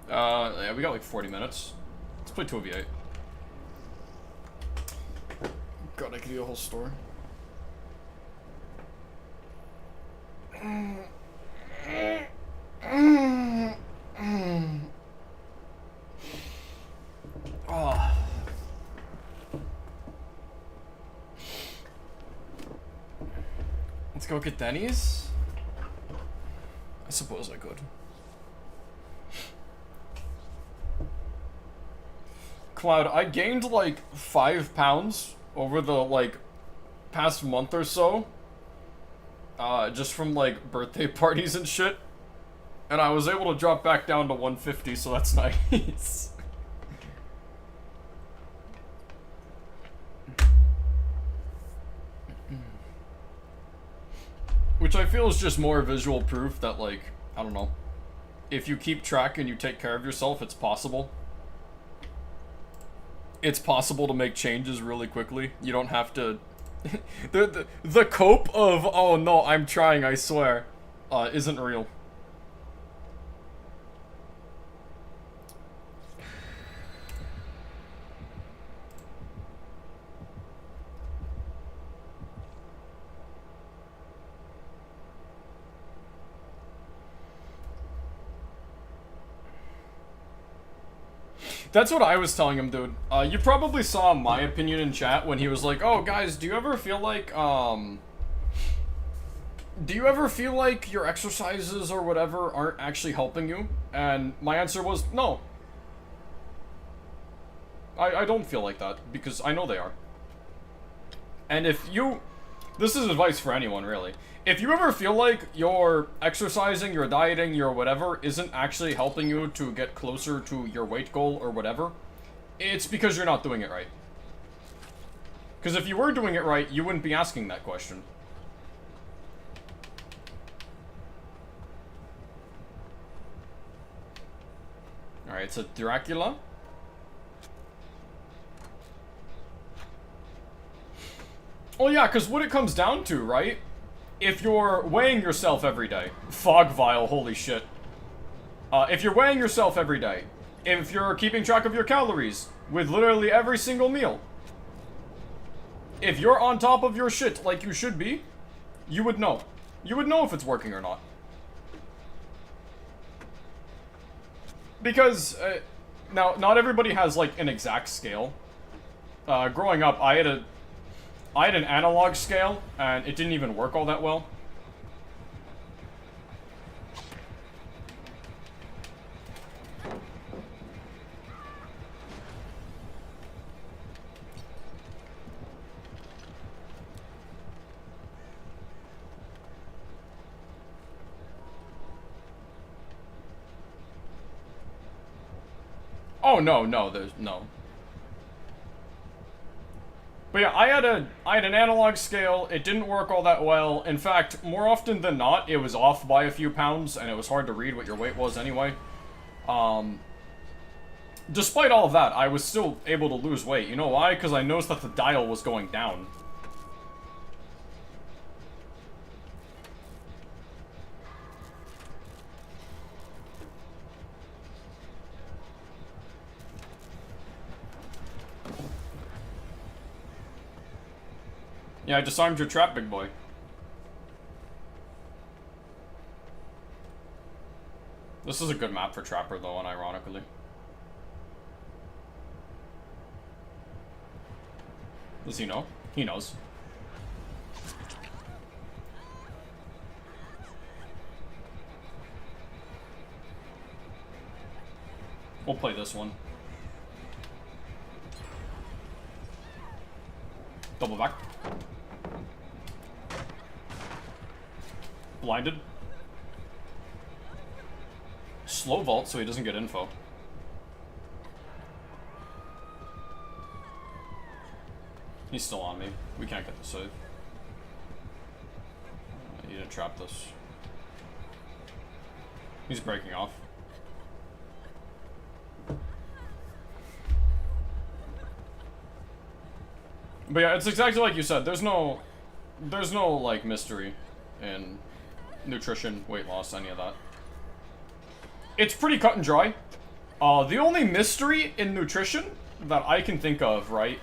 Yeah, we got like 40 minutes. Let's play 2v8. God, I could do a whole story. Oh. Let's go get Denny's. I suppose I could. Cloud, I gained like 5 pounds over the like past month or so. Just from like birthday parties and shit. And I was able to drop back down to 150, so that's nice. Which I feel is just more visual proof that, like, I don't know. If you keep track and you take care of yourself, it's possible. It's possible to make changes really quickly. You don't have to... the cope of, oh no, I'm trying, I swear, isn't real. That's what I was telling him, dude. You probably saw my opinion in chat when he was like, "Oh, guys, do you ever feel like, do you ever feel like your exercises or whatever aren't actually helping you?" And my answer was, no. I don't feel like that, because I know they are. And if you... This is advice for anyone, really. If you ever feel like your exercising, your dieting, your whatever isn't actually helping you to get closer to your weight goal or whatever, it's because you're not doing it right. Because if you were doing it right, you wouldn't be asking that question. Alright, so Dracula. Well, yeah, because what it comes down to, right? If you're weighing yourself every day, fog vial, holy shit. If you're weighing yourself every day, if you're keeping track of your calories with literally every single meal, if you're on top of your shit like you should be, you would know. You would know if it's working or not. Because, now, not everybody has, like, an exact scale. Growing up, I had an analog scale, and it didn't even work all that well. Oh, no, there's no. But yeah, I had an analog scale. It didn't work all that well. In fact, more often than not, it was off by a few pounds, and it was hard to read what your weight was anyway. Despite all of that, I was still able to lose weight. You know why? Because I noticed that the dial was going down. Yeah, I disarmed your trap, big boy. This is a good map for Trapper, though, unironically. Does he know? He knows. We'll play this one. Double back. Blinded. Slow vault so he doesn't get info. He's still on me. We can't get the save. I need to trap this. He's breaking off. But yeah, it's exactly like you said. There's no like mystery in nutrition, weight loss, any of that. It's pretty cut and dry. The only mystery in nutrition that I can think of, right?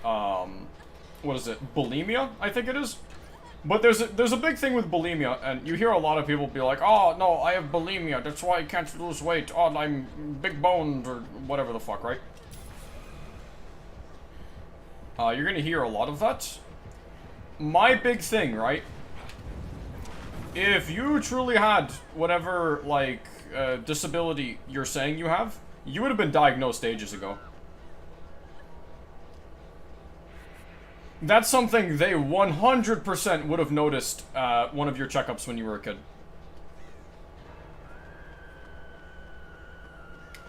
What is it? Bulimia, I think it is. But there's a big thing with bulimia, and you hear a lot of people be like, "Oh no, I have bulimia. That's why I can't lose weight. Oh, I'm big boned or whatever the fuck," right? You're gonna hear a lot of that. My big thing, right? If you truly had whatever, like, disability you're saying you have, you would have been diagnosed ages ago. That's something they 100% would have noticed at one of your checkups when you were a kid.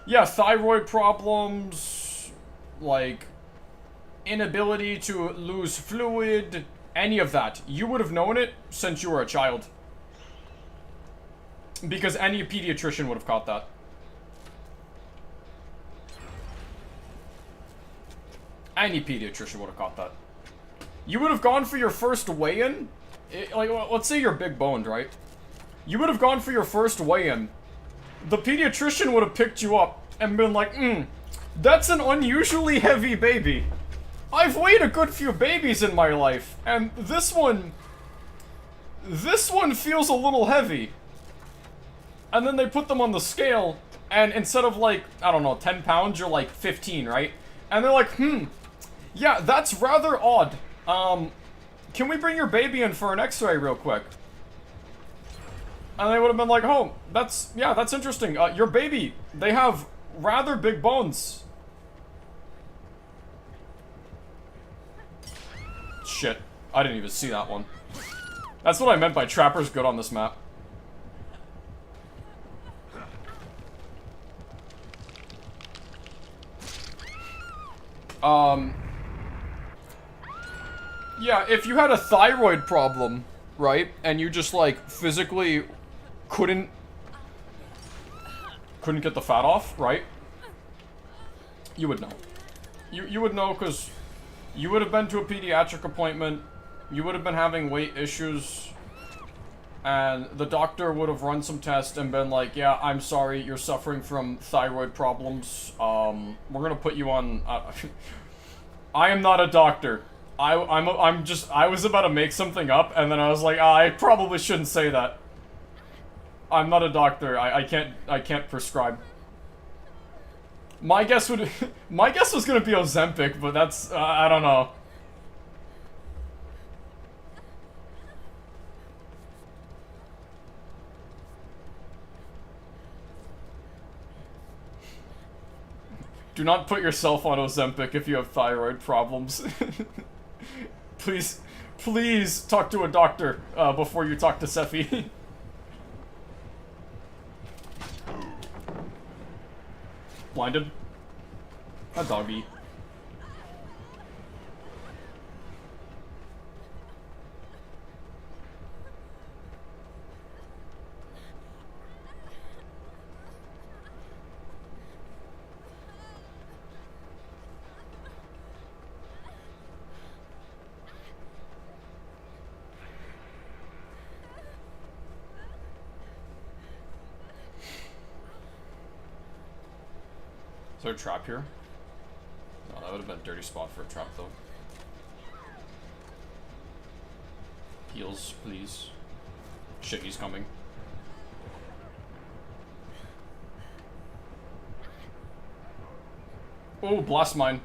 Yeah, thyroid problems, like, inability to lose fluid, any of that. You would have known it since you were a child. Because any pediatrician would have caught that. Any pediatrician would have caught that. You would have gone for your first weigh-in. Like, let's say you're big boned, right? You would have gone for your first weigh-in. The pediatrician would have picked you up and been like, that's an unusually heavy baby. I've weighed a good few babies in my life, and this one feels a little heavy. And then they put them on the scale, And instead of like, I don't know, 10 pounds, you're like 15, right? And they're like, yeah, that's rather odd. Can we bring your baby in for an x-ray real quick? And they would have been like, oh, that's interesting. Your baby, they have rather big bones. Shit, I didn't even see that one. That's what I meant by Trapper's good on this map. Yeah, if you had a thyroid problem, right, and you just, like, physically couldn't get the fat off, right, you would know. You would know because you would have been to a pediatric appointment, you would have been having weight issues, and the doctor would have run some tests and been like, yeah, I'm sorry, you're suffering from thyroid problems, we're gonna put you on, I am not a doctor. I was about to make something up, and then I was like, I probably shouldn't say that. I'm not a doctor. I can't prescribe. My guess was gonna be Ozempic, but that's, I don't know. Do not put yourself on Ozempic if you have thyroid problems. Please talk to a doctor before you talk to Sephi. Blinded? A doggy. Is there a trap here? No, that would have been a dirty spot for a trap, though. Heals, please. Shit, he's coming. Oh, blast mine.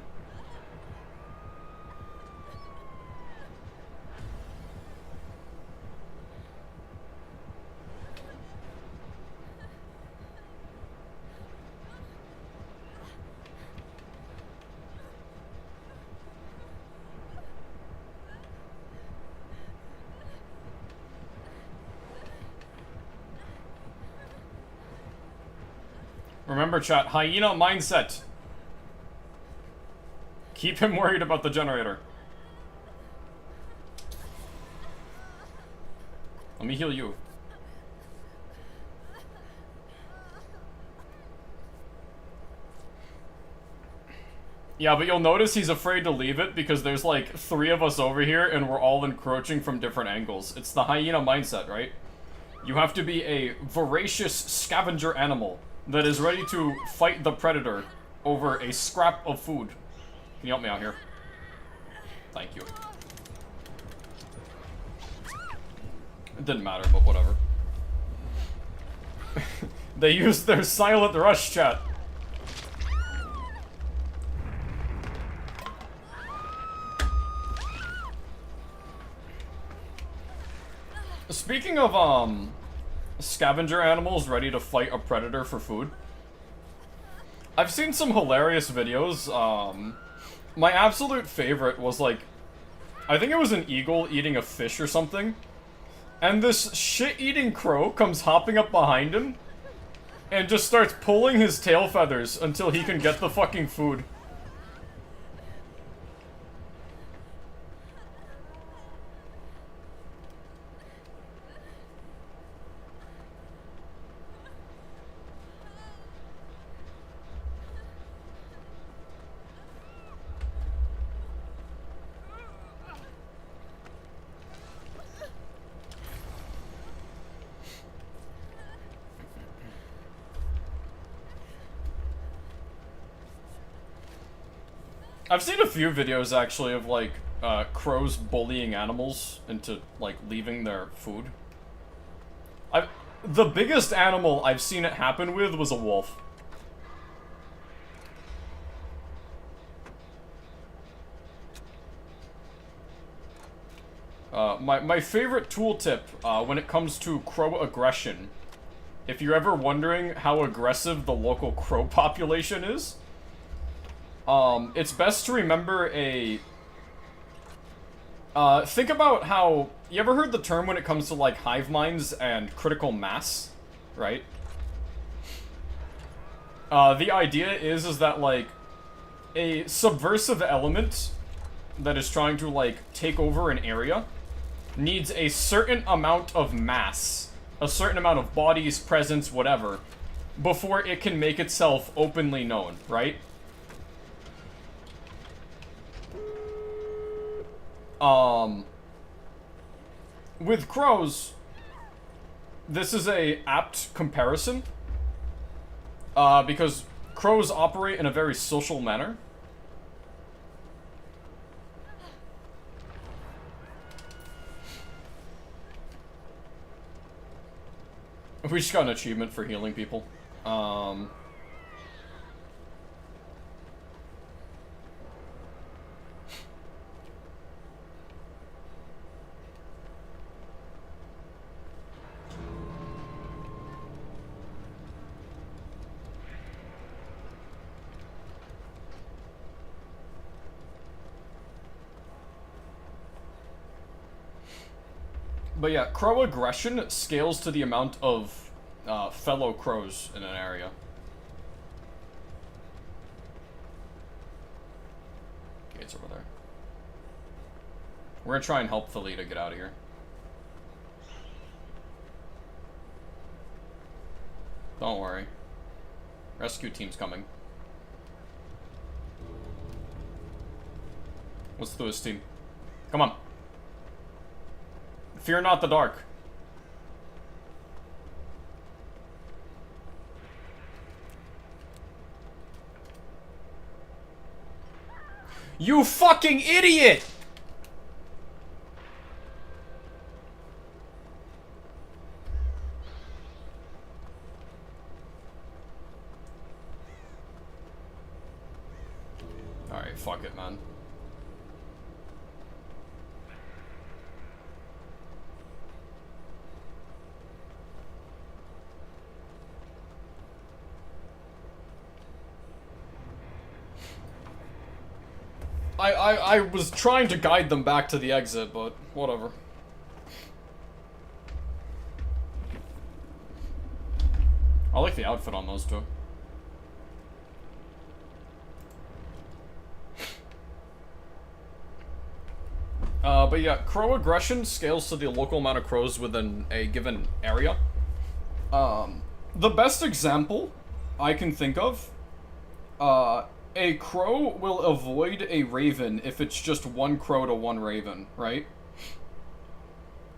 Remember, chat, hyena mindset. Keep him worried about the generator. Let me heal you. Yeah, but you'll notice he's afraid to leave it because there's like 3 of us over here and we're all encroaching from different angles. It's the hyena mindset, right? You have to be a voracious scavenger animal that is ready to fight the predator over a scrap of food. Can you help me out here? Thank you. It didn't matter, but whatever. They used their silent rush, chat. Speaking of, scavenger animals ready to fight a predator for food, I've seen some hilarious videos. My absolute favorite was like, I think it was an eagle eating a fish or something, and this shit-eating crow comes hopping up behind him and just starts pulling his tail feathers until he can get the fucking food. I've seen a few videos, actually, of, like, crows bullying animals into, like, leaving their food. The biggest animal I've seen it happen with was a wolf. My favorite tooltip when it comes to crow aggression, if you're ever wondering how aggressive the local crow population is, it's best to remember think about how, you ever heard the term when it comes to, like, hive minds and critical mass, right? The idea is that, like, a subversive element that is trying to, like, take over an area needs a certain amount of mass, a certain amount of bodies, presence, whatever, before it can make itself openly known, right? With crows, this is a apt comparison, because crows operate in a very social manner. We just got an achievement for healing people. But yeah, crow aggression scales to the amount of fellow crows in an area. Gates over there. We're gonna try and help Thalita get out of here. Don't worry. Rescue team's coming. Let's do this, team. Come on. Fear not the dark. You fucking idiot! Alright, fuck it, man. I was trying to guide them back to the exit, but whatever. I like the outfit on those two. But yeah, crow aggression scales to the local amount of crows within a given area. The best example I can think of, a crow will avoid a raven if it's just one crow to one raven, right?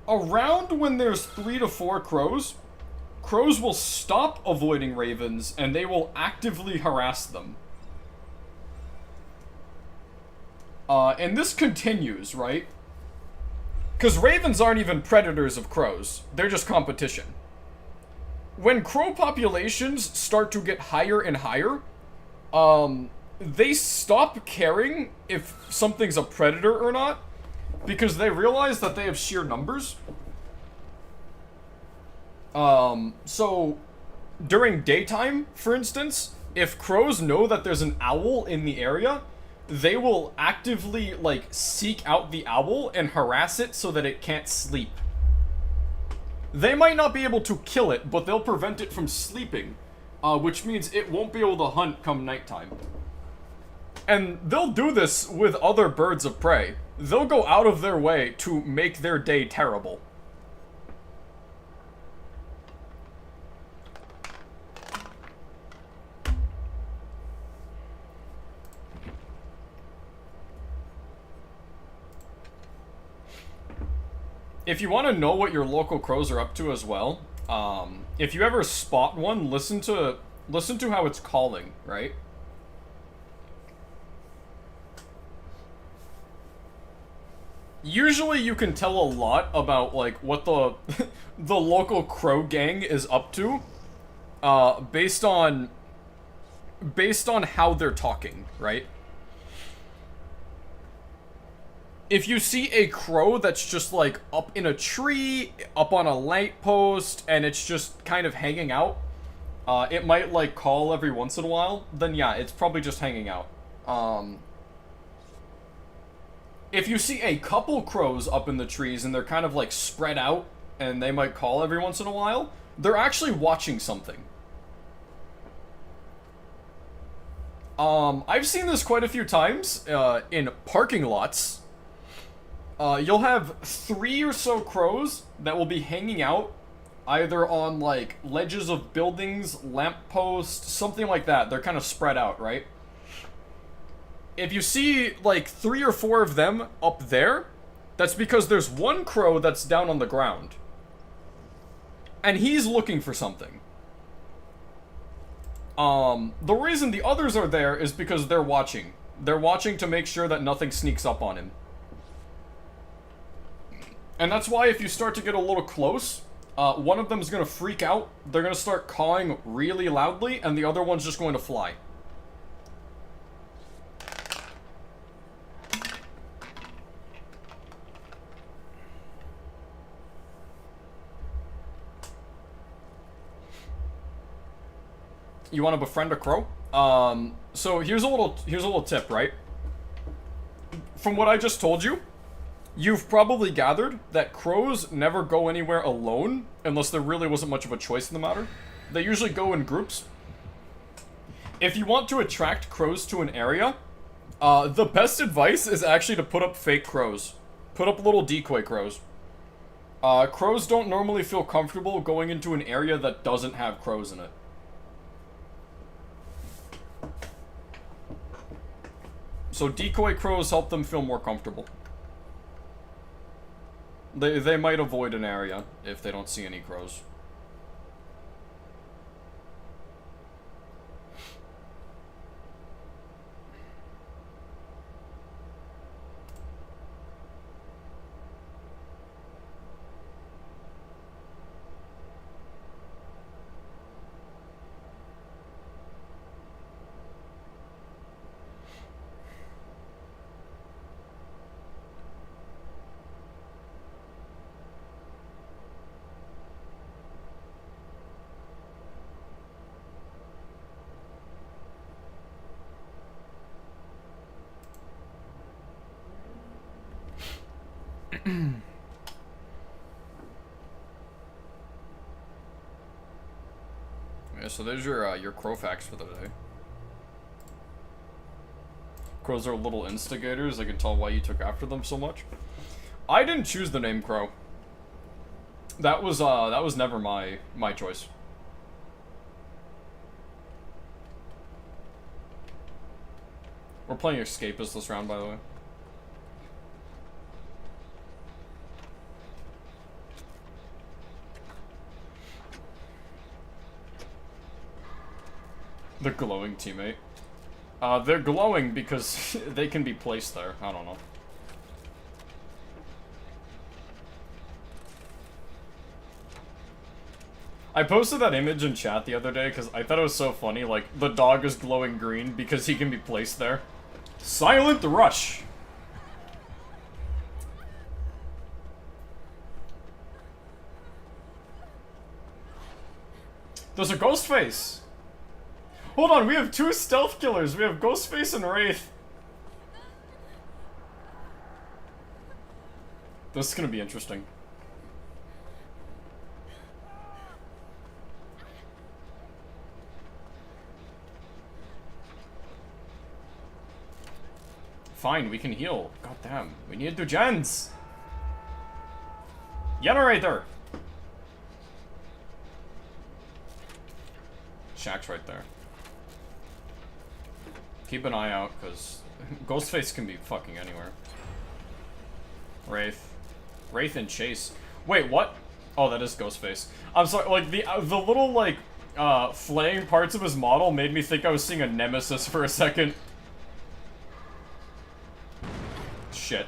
Around when there's 3 to 4 crows, crows will stop avoiding ravens and they will actively harass them. And this continues, right? Because ravens aren't even predators of crows, they're just competition. When crow populations start to get higher and higher, they stop caring if something's a predator or not, because they realize that they have sheer numbers. So, during daytime, for instance, if crows know that there's an owl in the area, they will actively, like, seek out the owl and harass it so that it can't sleep. They might not be able to kill it, but they'll prevent it from sleeping, which means it won't be able to hunt come nighttime. And they'll do this with other birds of prey. They'll go out of their way to make their day terrible. If you want to know what your local crows are up to as well, if you ever spot one, listen to how it's calling, right? Usually you can tell a lot about, like, what the the local crow gang is up to, based on how they're talking, right? if you see a crow that's just like up in a tree, up on a light post, and it's just kind of hanging out, it might like call every once in a while, then yeah, it's probably just hanging out. If you see a couple crows up in the trees and they're kind of like spread out and they might call every once in a while, they're actually watching something. I've seen this quite a few times in parking lots. You'll have 3 or so crows that will be hanging out either on like ledges of buildings, lampposts, something like that. They're kind of spread out, right? If you see like 3 or 4 of them up there, that's because there's one crow that's down on the ground. And he's looking for something. The reason the others are there is because they're watching. They're watching to make sure that nothing sneaks up on him. And that's why if you start to get a little close, one of them is going to freak out, they're going to start cawing really loudly, and the other one's just going to fly. You want to befriend a crow? So here's a little tip, right? From what I just told you, you've probably gathered that crows never go anywhere alone unless there really wasn't much of a choice in the matter. They usually go in groups. If you want to attract crows to an area, the best advice is actually to put up fake crows. Put up little decoy crows. Crows don't normally feel comfortable going into an area that doesn't have crows in it. So decoy crows help them feel more comfortable. They might avoid an area if they don't see any crows. Yeah, so there's your crow facts for the day. Crows are little instigators. I can tell why you took after them so much. I didn't choose the name Crow. That was never my choice. We're playing Escapist this round, by the way. The glowing teammate. They're glowing because they can be placed there. I don't know. I posted that image in chat the other day because I thought it was so funny. Like, the dog is glowing green because he can be placed there. Silent Rush! There's a Ghostface! Hold on, we have 2 stealth killers. We have Ghostface and Wraith. This is gonna be interesting. Fine, we can heal. God damn, we need to do gens. Generator! Shack's right there. Keep an eye out, because Ghostface can be fucking anywhere. Wraith. Wraith and Chase. Wait, what? Oh, that is Ghostface. I'm sorry, like, the little, like, flaying parts of his model made me think I was seeing a Nemesis for a second. Shit.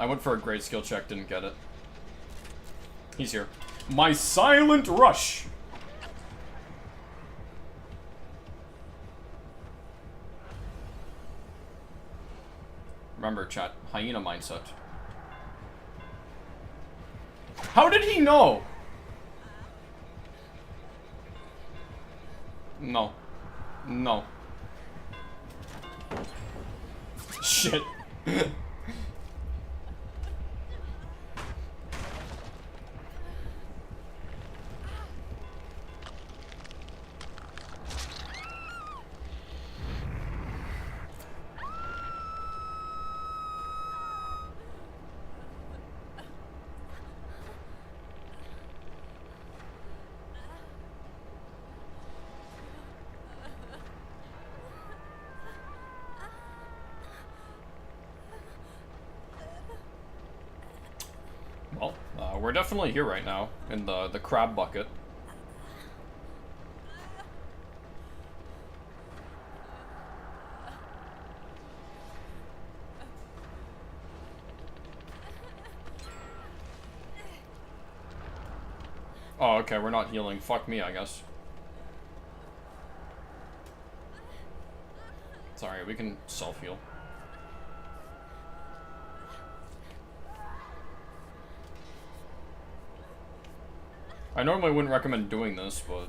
I went for a great skill check, didn't get it. He's here. My Silent Rush! Remember, chat, hyena mindset. How did he know? No. No. Shit. Well, we're definitely here right now, in the crab bucket. Oh, okay, we're not healing. Fuck me, I guess. Sorry, we can self-heal. I normally wouldn't recommend doing this, but...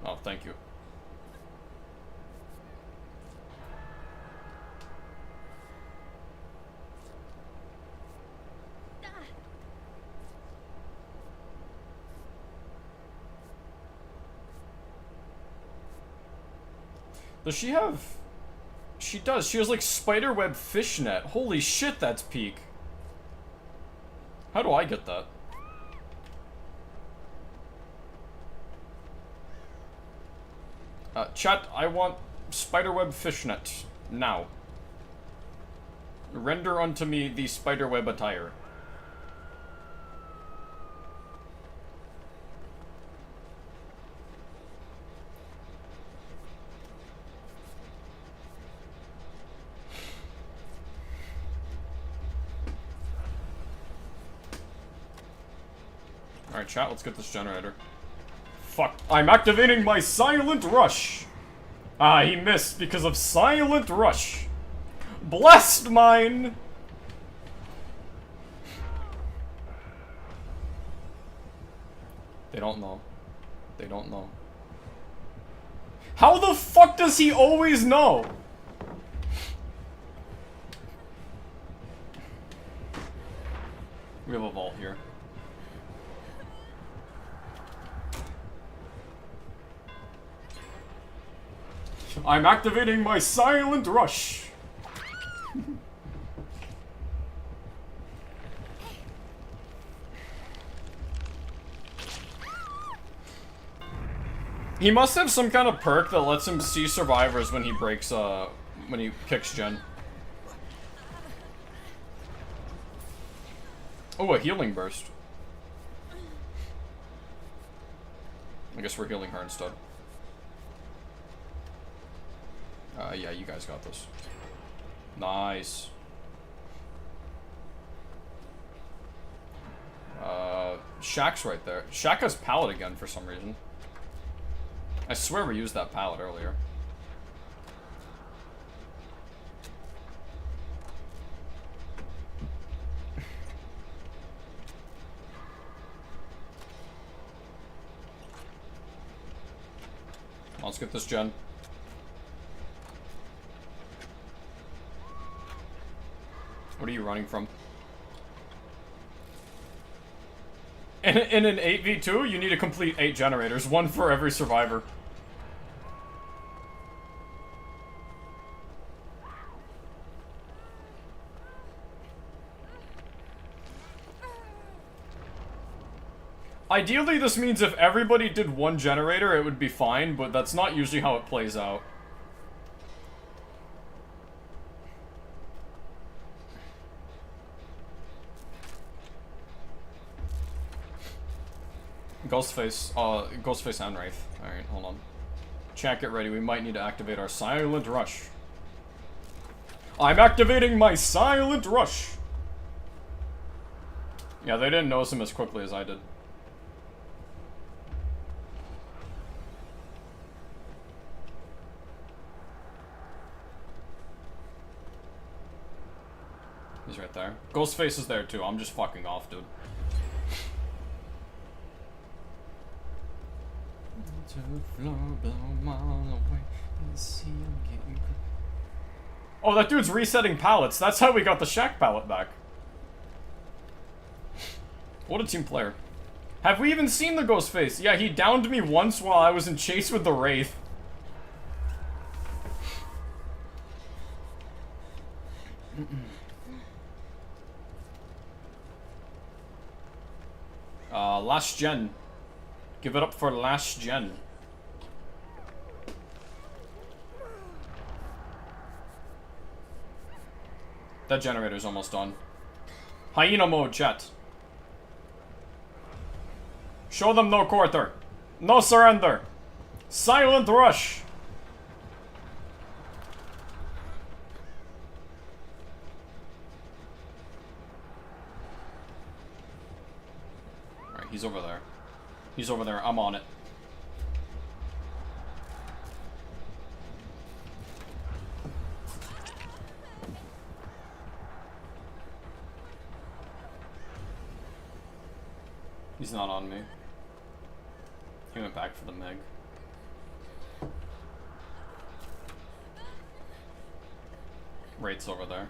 Oh, thank you. Does she have... She does. She has, like, spiderweb fishnet. Holy shit, that's peak. How do I get that? Chat, I want spiderweb fishnet. Now. Render unto me the spiderweb attire. Alright, chat, let's get this generator. Fuck. I'm activating my silent rush. Ah, he missed because of silent rush. Blessed mine! They don't know. They don't know. How the fuck does he always know? We have a vault here. I'm activating my silent rush. He must have some kind of perk that lets him see survivors when he breaks, when he kicks Jen. Oh, a healing burst. I guess we're healing her instead. Yeah, you guys got this. Nice. Shaq's right there. Shaq has pallet again for some reason. I swear we used that pallet earlier. Let's get this gen. What are you running from? In an 8v2, you need to complete 8 generators, one for every survivor. Ideally, this means if everybody did one generator, it would be fine, but that's not usually how it plays out. Ghostface and Wraith. Alright, hold on. Chat, get ready. We might need to activate our silent rush. I'm activating my silent rush! Yeah, they didn't notice him as quickly as I did. He's right there. Ghostface is there too. I'm just fucking off, dude. Oh, that dude's resetting pallets. That's how we got the Shack pallet back. What a team player. Have we even seen the Ghostface? Yeah, he downed me once while I was in chase with the Wraith. Last gen. Give it up for last gen. That generator's almost done. Hyena mode, chat. Show them no quarter. No surrender. Silent rush. Alright, he's over there. He's over there. I'm on it. He's not on me. He went back for the Meg. Wraith's over there.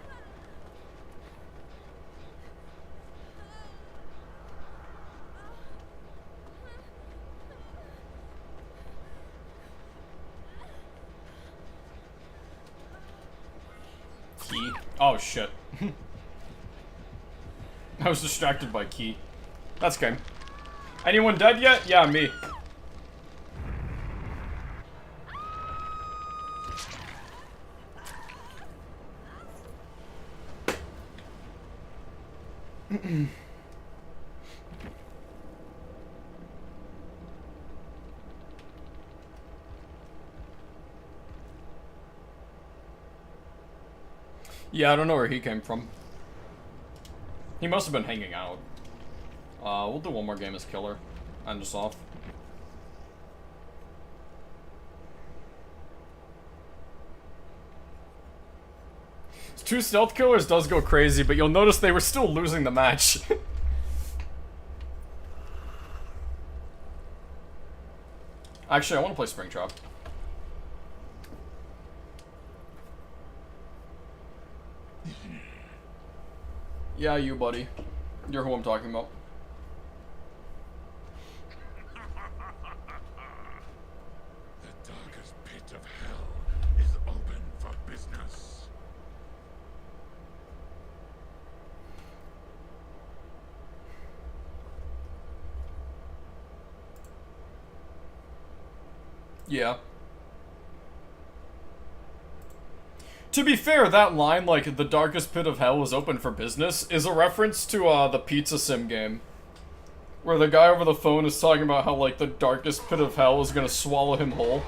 Key. Oh shit. I was distracted by Key. That's game. Anyone dead yet? Yeah, me. Yeah, I don't know where he came from. He must have been hanging out. We'll do one more game as killer. End us off. Two stealth killers does go crazy, but you'll notice they were still losing the match. Actually, I want to play Springtrap. Yeah, you, buddy. You're who I'm talking about. The darkest pit of hell is open for business. Yeah. To be fair, that line, like, the darkest pit of hell was open for business, is a reference to, the Pizza Sim game. Where the guy over the phone is talking about how, like, the darkest pit of hell is gonna swallow him whole.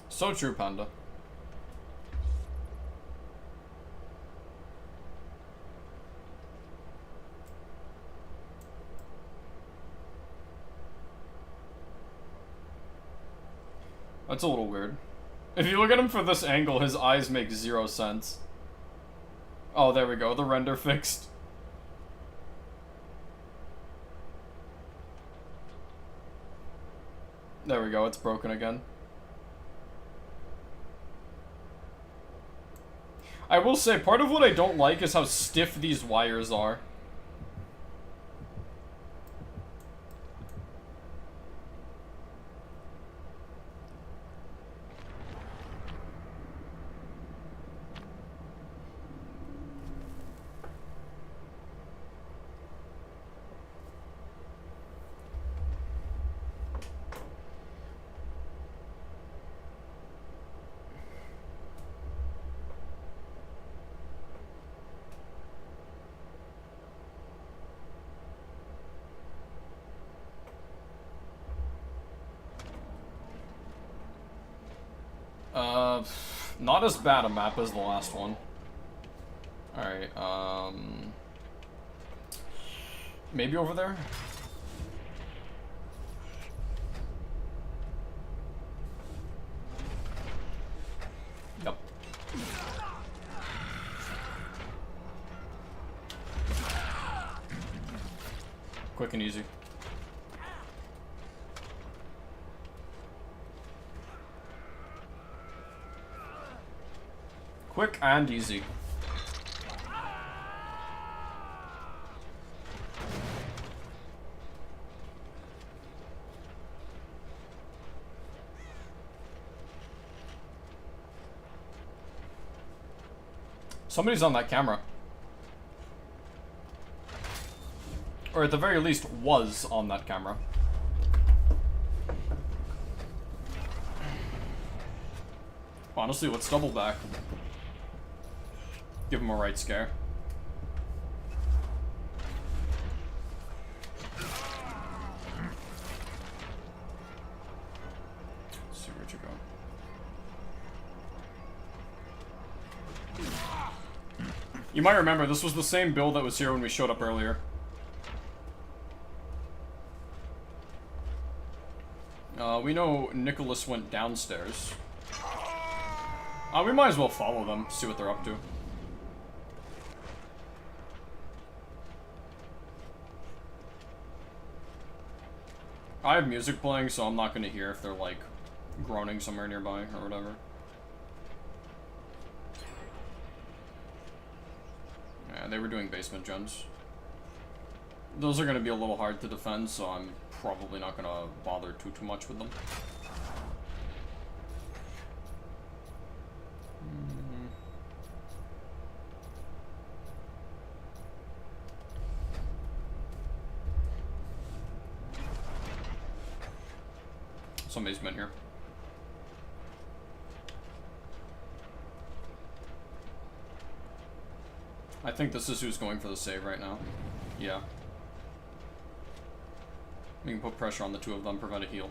So true, Panda. That's a little weird. If you look at him from this angle, his eyes make 0 sense. Oh, there we go. The render fixed. There we go. It's broken again. I will say, part of what I don't like is how stiff these wires are. Not as bad a map as the last one. Alright, maybe over there? Yep. Quick and easy. Quick and easy. Somebody's on that camera. Or at the very least, was on that camera. Honestly, let's double back. Give him a right scare. Let's see, where'd you go? You might remember, this was the same build that was here when we showed up earlier. We know Nicholas went downstairs. We might as well follow them, see what they're up to. I have music playing, so I'm not gonna hear if they're, like, groaning somewhere nearby or whatever. Yeah, they were doing basement gens. Those are gonna be a little hard to defend, so I'm probably not gonna bother too much with them. Somebody's been here. I think this is who's going for the save right now. Yeah. We can put pressure on the two of them, prevent a heal.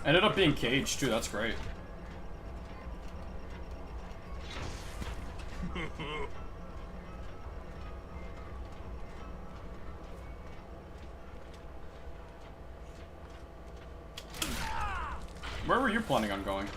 Ended up being caged too, that's great. Where were you planning on going?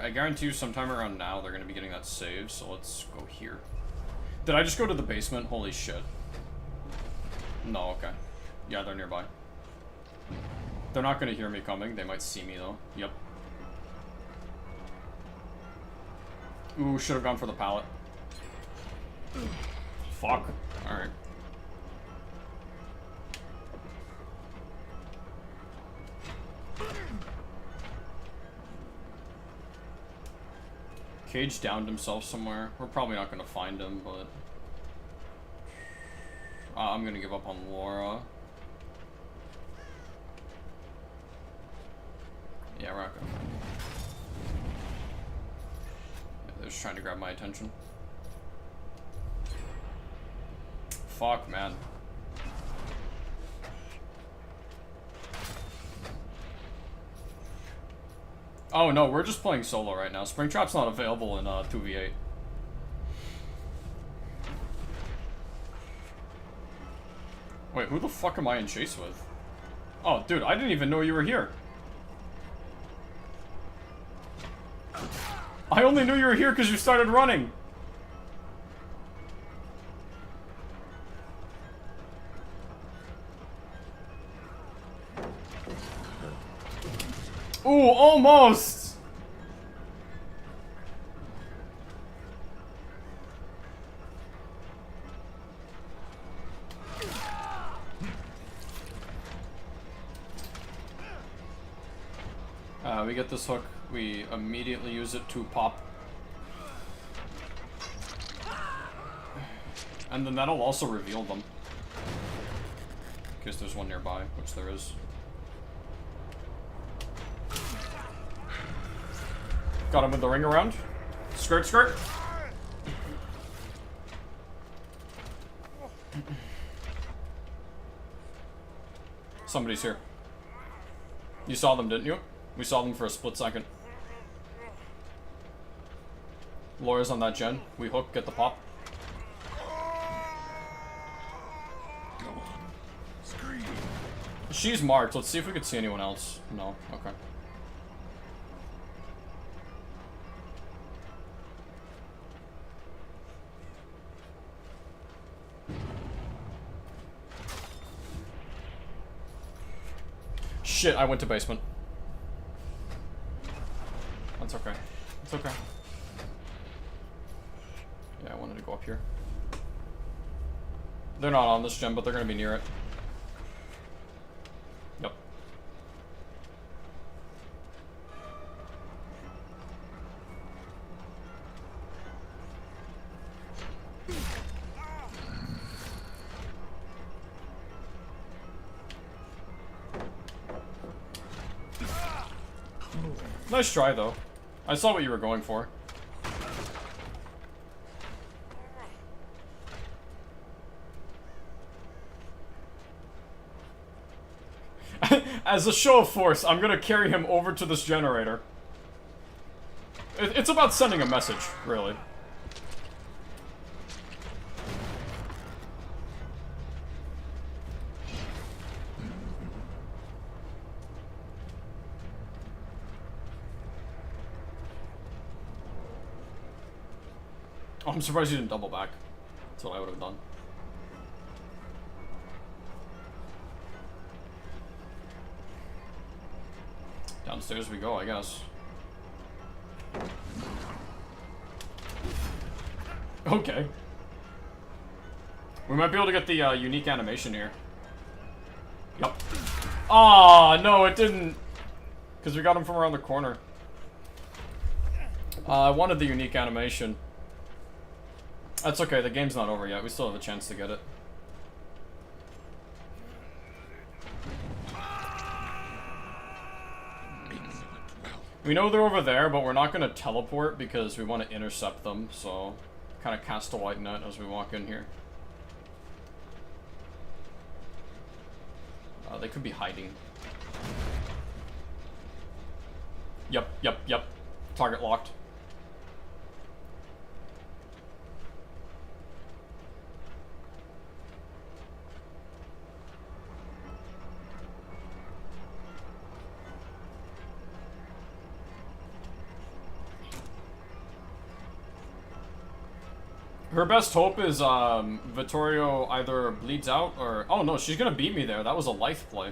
I guarantee you sometime around now they're gonna be getting that save, so let's go here. Did I just go to the basement? Holy shit. No, okay. Yeah, they're nearby. They're not gonna hear me coming, they might see me though. Yep. Ooh, should have gone for the pallet. Fuck. Alright. Cage downed himself somewhere. We're probably not gonna find him, but I'm gonna give up on Laura. Yeah, we're not gonna find him. Yeah, they're just trying to grab my attention. Fuck, man. Oh no, we're just playing solo right now. Springtrap's not available in 2v8. Wait, who the fuck am I in chase with? Oh, dude, I didn't even know you were here. I only knew you were here because you started running. Ooh, almost! We get this hook, we immediately use it to pop. And then that'll also reveal them. In case there's one nearby, which there is. Got him with the ring around. Skirt, skirt. Somebody's here. You saw them, didn't you? We saw them for a split second. Laura's on that gen. We hook, get the pop. Go on. Scream. She's marked. Let's see if we could see anyone else. No. Okay. Shit, I went to basement. That's okay. It's okay. Yeah, I wanted to go up here. They're not on this gem, but they're gonna be near it. Yep. Nice try, though. I saw what you were going for. As a show of force, I'm gonna carry him over to this generator. It's about sending a message, really. Oh, I'm surprised you didn't double back. That's what I would have done. Downstairs we go, I guess. Okay. We might be able to get the unique animation here. Yep. Ah, no, it didn't. Because we got him from around the corner. I wanted the unique animation. That's okay, the game's not over yet. We still have a chance to get it. We know they're over there, but we're not going to teleport because we want to intercept them, so kind of cast a white net as we walk in here. They could be hiding. Yep, yep, yep. Target locked. Her best hope is Vittorio either bleeds out or... Oh no, she's gonna beat me there. That was a life play.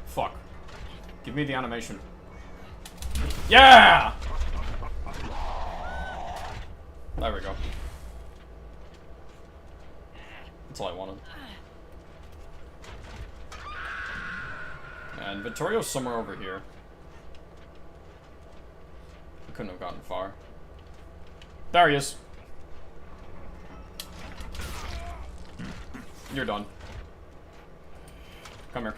Fuck. Give me the animation. Yeah! There we go. That's all I wanted. And Vittorio's somewhere over here. I couldn't have gotten far. There he is. You're done. Come here.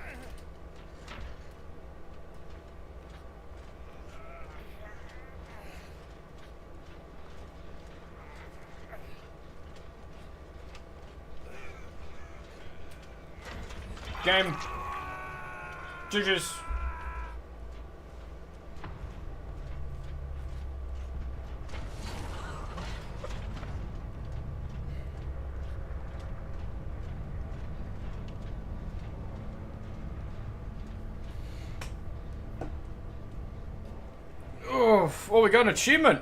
Game. GG's. Oh, well, we got an achievement.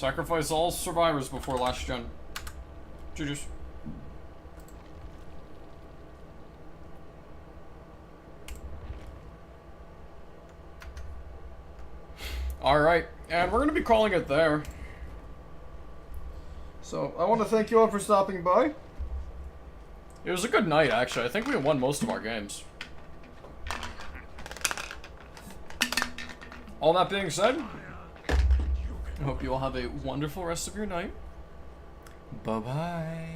Sacrifice all survivors before last gen. GG's. Alright, and we're going to be calling it there. So, I want to thank you all for stopping by. It was a good night, actually. I think we won most of our games. All that being said, I hope you all have a wonderful rest of your night. Bye-bye.